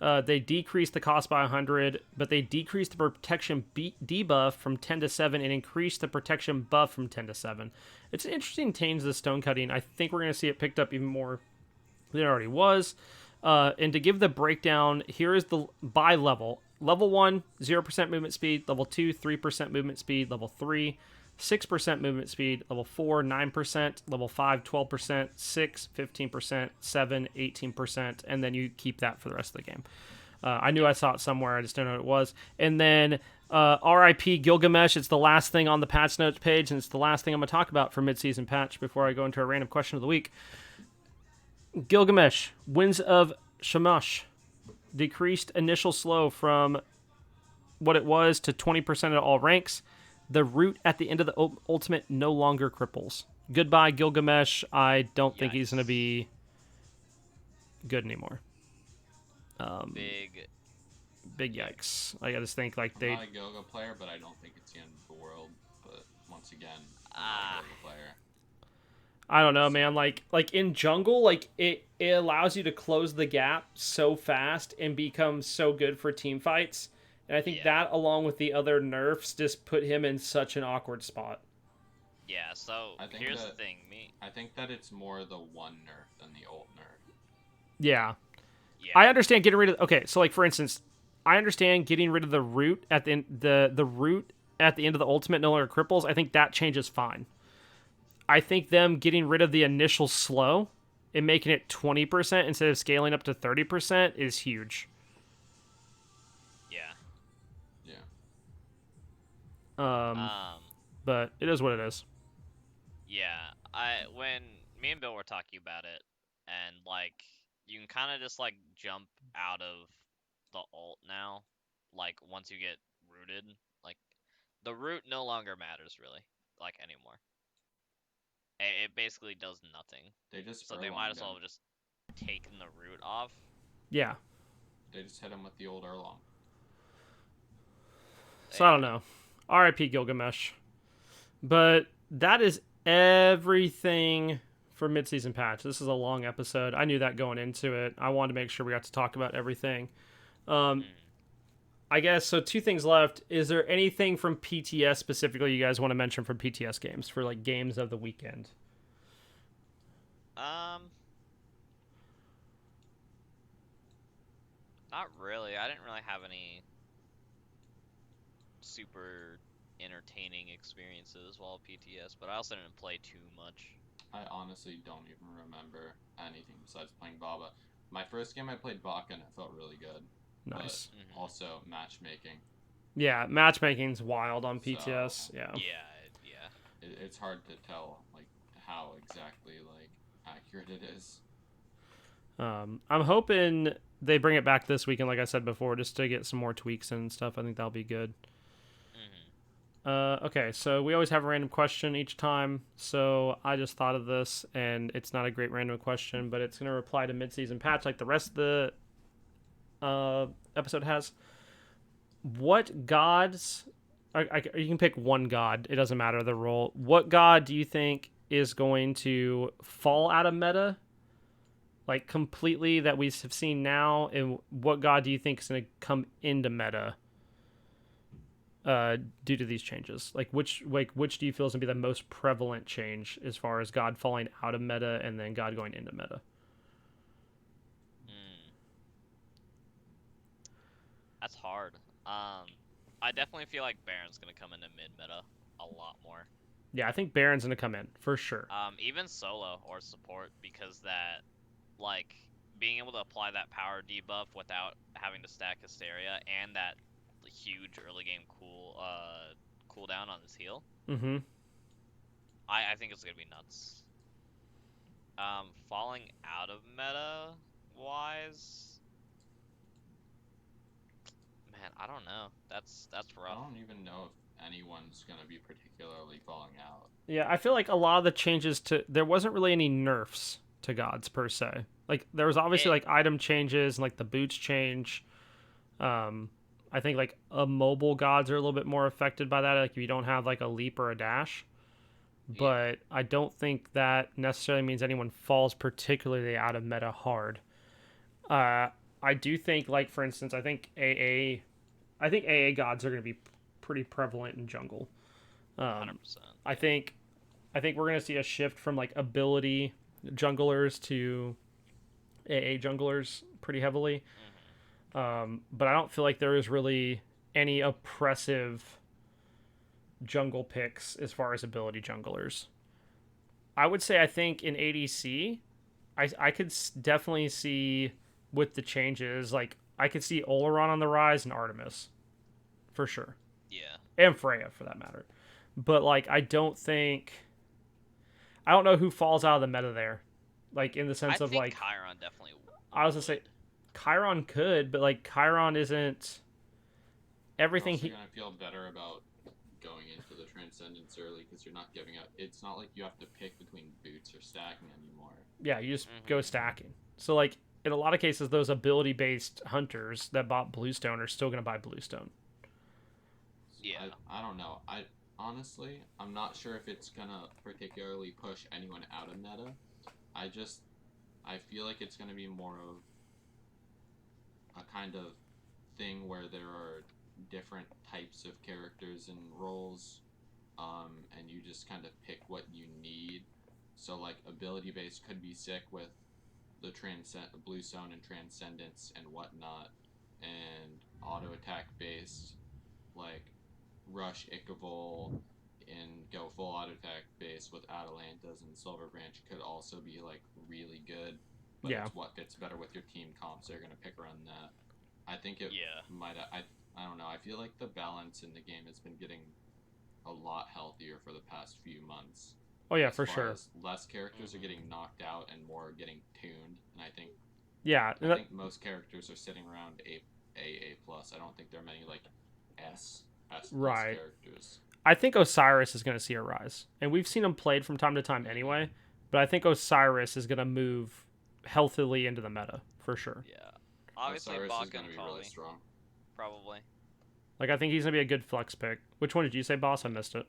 they decreased the cost by 100, but they decreased the protection debuff from 10 to 7 and increased the protection buff from 10 to 7. It's an interesting change to the Stone Cutting. I think we're going to see it picked up even more than it already was. And to give the breakdown, here is the by level. Level 1, 0% movement speed. Level 2, 3% movement speed. Level 3, 6% movement speed. Level 4, 9%. Level 5, 12%. 6, 15%. 7, 18%. And then you keep that for the rest of the game. I knew I saw it somewhere. I just don't know what it was. And then RIP Gilgamesh. It's the last thing on the patch notes page, and it's the last thing I'm going to talk about for mid-season patch before I go into a random question of the week. Gilgamesh, Winds of Shamash. Decreased initial slow from what it was to 20% at all ranks. The root at the end of the ultimate no longer cripples. Goodbye, Gilgamesh. I don't think he's going to be good anymore. Big yikes. I just think like I'm not a Gilga player, but I don't think it's the end of the world. But once again, I'm not a Gilga player. I don't know, man. Like in jungle, like it allows you to close the gap so fast and become so good for team fights. And I think that, along with the other nerfs, just put him in such an awkward spot. Yeah. So here's the thing, I think that it's more the one nerf than the ult nerf. Yeah. I understand getting rid of. Okay, so like for instance, I understand getting rid of the root at the root at the end of the ultimate no longer cripples. I think that change is fine. I think them getting rid of the initial slow and making it 20% instead of scaling up to 30% is huge. Yeah. But it is what it is. Yeah. When me and Bill were talking about it, and like you can kind of just like jump out of the ult now, like once you get rooted, like the root no longer matters really, like anymore. It basically does nothing. So they might as well have just taken the root off. Yeah. They just hit him with the old Erlong. So I don't know. R.I.P. Gilgamesh. But that is everything for mid-season patch. This is a long episode. I knew that going into it. I wanted to make sure we got to talk about everything. I guess, so 2 things left. Is there anything from PTS specifically you guys want to mention from PTS games for, like, games of the weekend? Not really. I didn't really have any super entertaining experiences while PTS, but I also didn't play too much. I honestly don't even remember anything besides playing Baba. My first game I played Baka and it felt really good. Nice. but also matchmaking. Yeah, matchmaking's wild on So- PTS. Yeah. Yeah. It's hard to tell like how exactly like accurate it is. I'm hoping they bring it back this weekend, like I said before, just to get some more tweaks and stuff. I think that'll be good. Okay, so we always have a random question each time. So I just thought of this, and it's not a great random question, but it's going to reply to mid-season patch like the rest of the episode has. What gods... you can pick one god. It doesn't matter the role. What god do you think is going to fall out of meta, like completely, that we have seen now, and what god do you think is going to come into meta due to these changes? Like which do you feel is going to be the most prevalent change as far as god falling out of meta and then god going into meta? That's hard. I definitely feel like Baron's gonna come into mid meta a lot more. Yeah, I think Baron's going to come in for sure. Even solo or support, because that, like, being able to apply that power debuff without having to stack Hysteria and that huge early game cooldown on his heal. Mm-hmm. I think it's gonna be nuts. Falling out of meta wise, man, I don't know. That's I rough. don't even know if anyone's gonna be particularly falling out. Yeah, I feel like a lot of the changes there wasn't really any nerfs to gods per se. Like there was obviously like item changes and like the boots change. I think like mobile gods are a little bit more affected by that. Like if you don't have like a leap or a dash, but I don't think that necessarily means anyone falls particularly out of meta hard. I do think, like for instance, I think AA gods are going to be pretty prevalent in jungle. 100%. I think we're going to see a shift from like ability junglers to AA junglers pretty heavily. But I don't feel like there is really any oppressive jungle picks as far as ability junglers. I would say I think in ADC, I could definitely see with the changes, like I could see Oleron on the rise and Artemis for sure. Yeah. And Freya for that matter. But like I don't know who falls out of the meta there. Like in the sense of like Chiron definitely I was gonna say Chiron could, but like Chiron isn't everything You're also gonna feel better about going into the Transcendence early because you're not giving up. It's not like you have to pick between boots or stacking anymore. Yeah, you just go stacking. So like in a lot of cases, those ability-based hunters that bought Bluestone are still gonna buy Bluestone. Yeah. I don't know. Honestly, I'm not sure if it's gonna particularly push anyone out of meta. I feel like it's gonna be more of a kind of thing where there are different types of characters and roles, and you just kind of pick what you need. So like ability based could be sick with the Bluestone and Transcendence and whatnot, and auto attack based like rush Ichavolt and go full auto attack base with Atalantas and Silver Branch could also be like really good. But it's what fits better with your team comp, so you're gonna pick around that. I think it might. I don't know. I feel like the balance in the game has been getting a lot healthier for the past few months. Oh yeah, for sure. Less characters are getting knocked out and more are getting tuned, and I think I think most characters are sitting around A plus. I don't think there are many like S plus characters. I think Osiris is going to see a rise, and we've seen him played from time to time anyway. But I think Osiris is going to move healthily into the meta for sure. Yeah, obviously Osiris Baka is going to be really strong. Probably. Like I think he's going to be a good flex pick. Which one did you say, boss? I missed it.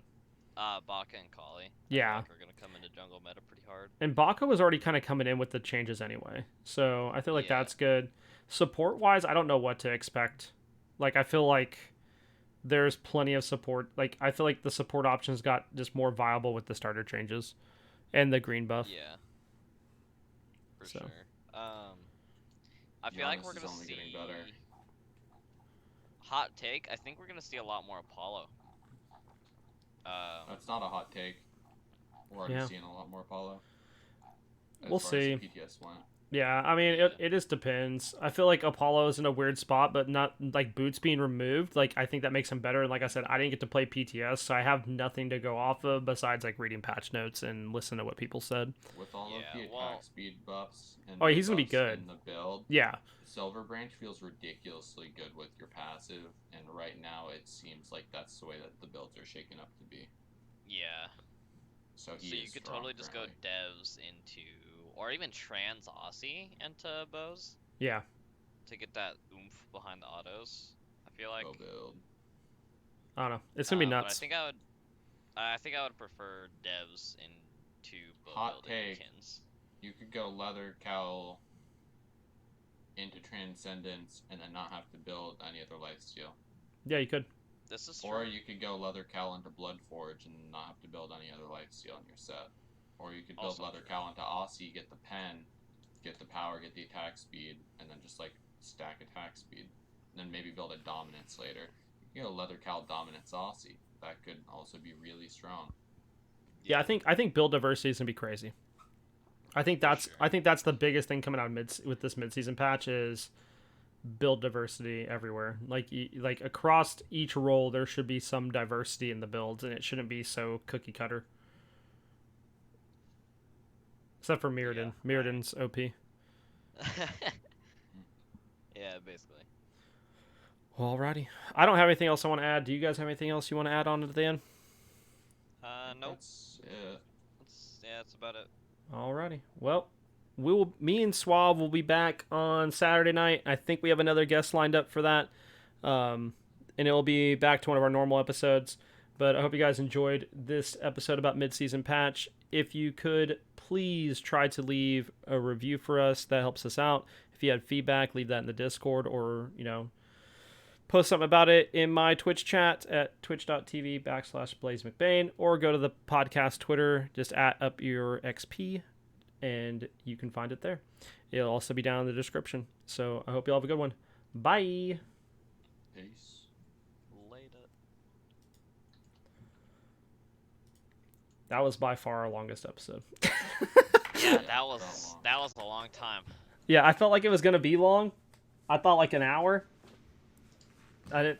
Baka and Kali. Yeah. Are going to come into jungle meta pretty hard. And Baka was already kind of coming in with the changes anyway, so I feel like that's good. Support wise, I don't know what to expect. Like I feel like there's plenty of support. Like I feel like the support options got just more viable with the starter changes and the green buff. Yeah. For sure. I feel like we're gonna see. Hot take. I think we're gonna see a lot more Apollo. That's not a hot take. We're already seeing a lot more Apollo. We'll see. PTS went. Yeah, I mean, Yeah. it just depends. I feel like Apollo's in a weird spot, but not like boots being removed. Like, I think that makes him better. And like I said, I didn't get to play PTS, so I have nothing to go off of besides like reading patch notes and listen to what people said. With all of the attack speed buffs and Oh, he's gonna be debuffs good. in the build, Yeah. Silver Branch feels ridiculously good with your passive, and right now it seems like that's the way that the builds are shaping up to be. Yeah. So So you could totally just go devs into, or even trans Aussie into bows Yeah. to get that oomph behind the autos. I feel like. Bow build. I don't know. It's gonna be But nuts. I think I would prefer devs into bow Hot building take. kins. You could go Leather Cowl into Transcendence and then not have to build any other lifesteal. Yeah, you could. This is true. Or you could go Leather Cowl into Bloodforge and not have to build any other lifesteal in your set. Or you could build Also Leather true. Cowl into Aussie, get the pen, get the power, get the attack speed, and then just like stack attack speed. And then maybe build a Dominance later. You know, Leather Cowl Dominance Aussie. That could also be really strong. Yeah, I think build diversity is gonna be crazy. I think that's the biggest thing coming out with this mid-season patch is build diversity everywhere. Like across each role, there should be some diversity in the builds, and it shouldn't be so cookie cutter. Except for Mirrodin. Yeah, Mirrodin's OP. Yeah, basically. Well, alrighty. I don't have anything else I want to add. Do you guys have anything else you want to add on to the end? Nope. That's it. That's about it. Alrighty. Well, me and Suave will be back on Saturday night. I think we have another guest lined up for that. And it will be back to one of our normal episodes. But I hope you guys enjoyed this episode about mid-season patch. If you could please try to leave a review for us, that helps us out. If you had feedback, leave that in the Discord, or post something about it in my Twitch chat at twitch.tv/BlaiseMcBaine, or go to the podcast Twitter, just at UpUrXp, and you can find it there. It'll also be down in the description. So I hope you all have a good one. Bye. Peace. Later. That was by far our longest episode. Yeah, that was a long time. Yeah, I felt like it was going to be long. I thought like an hour. I didn't think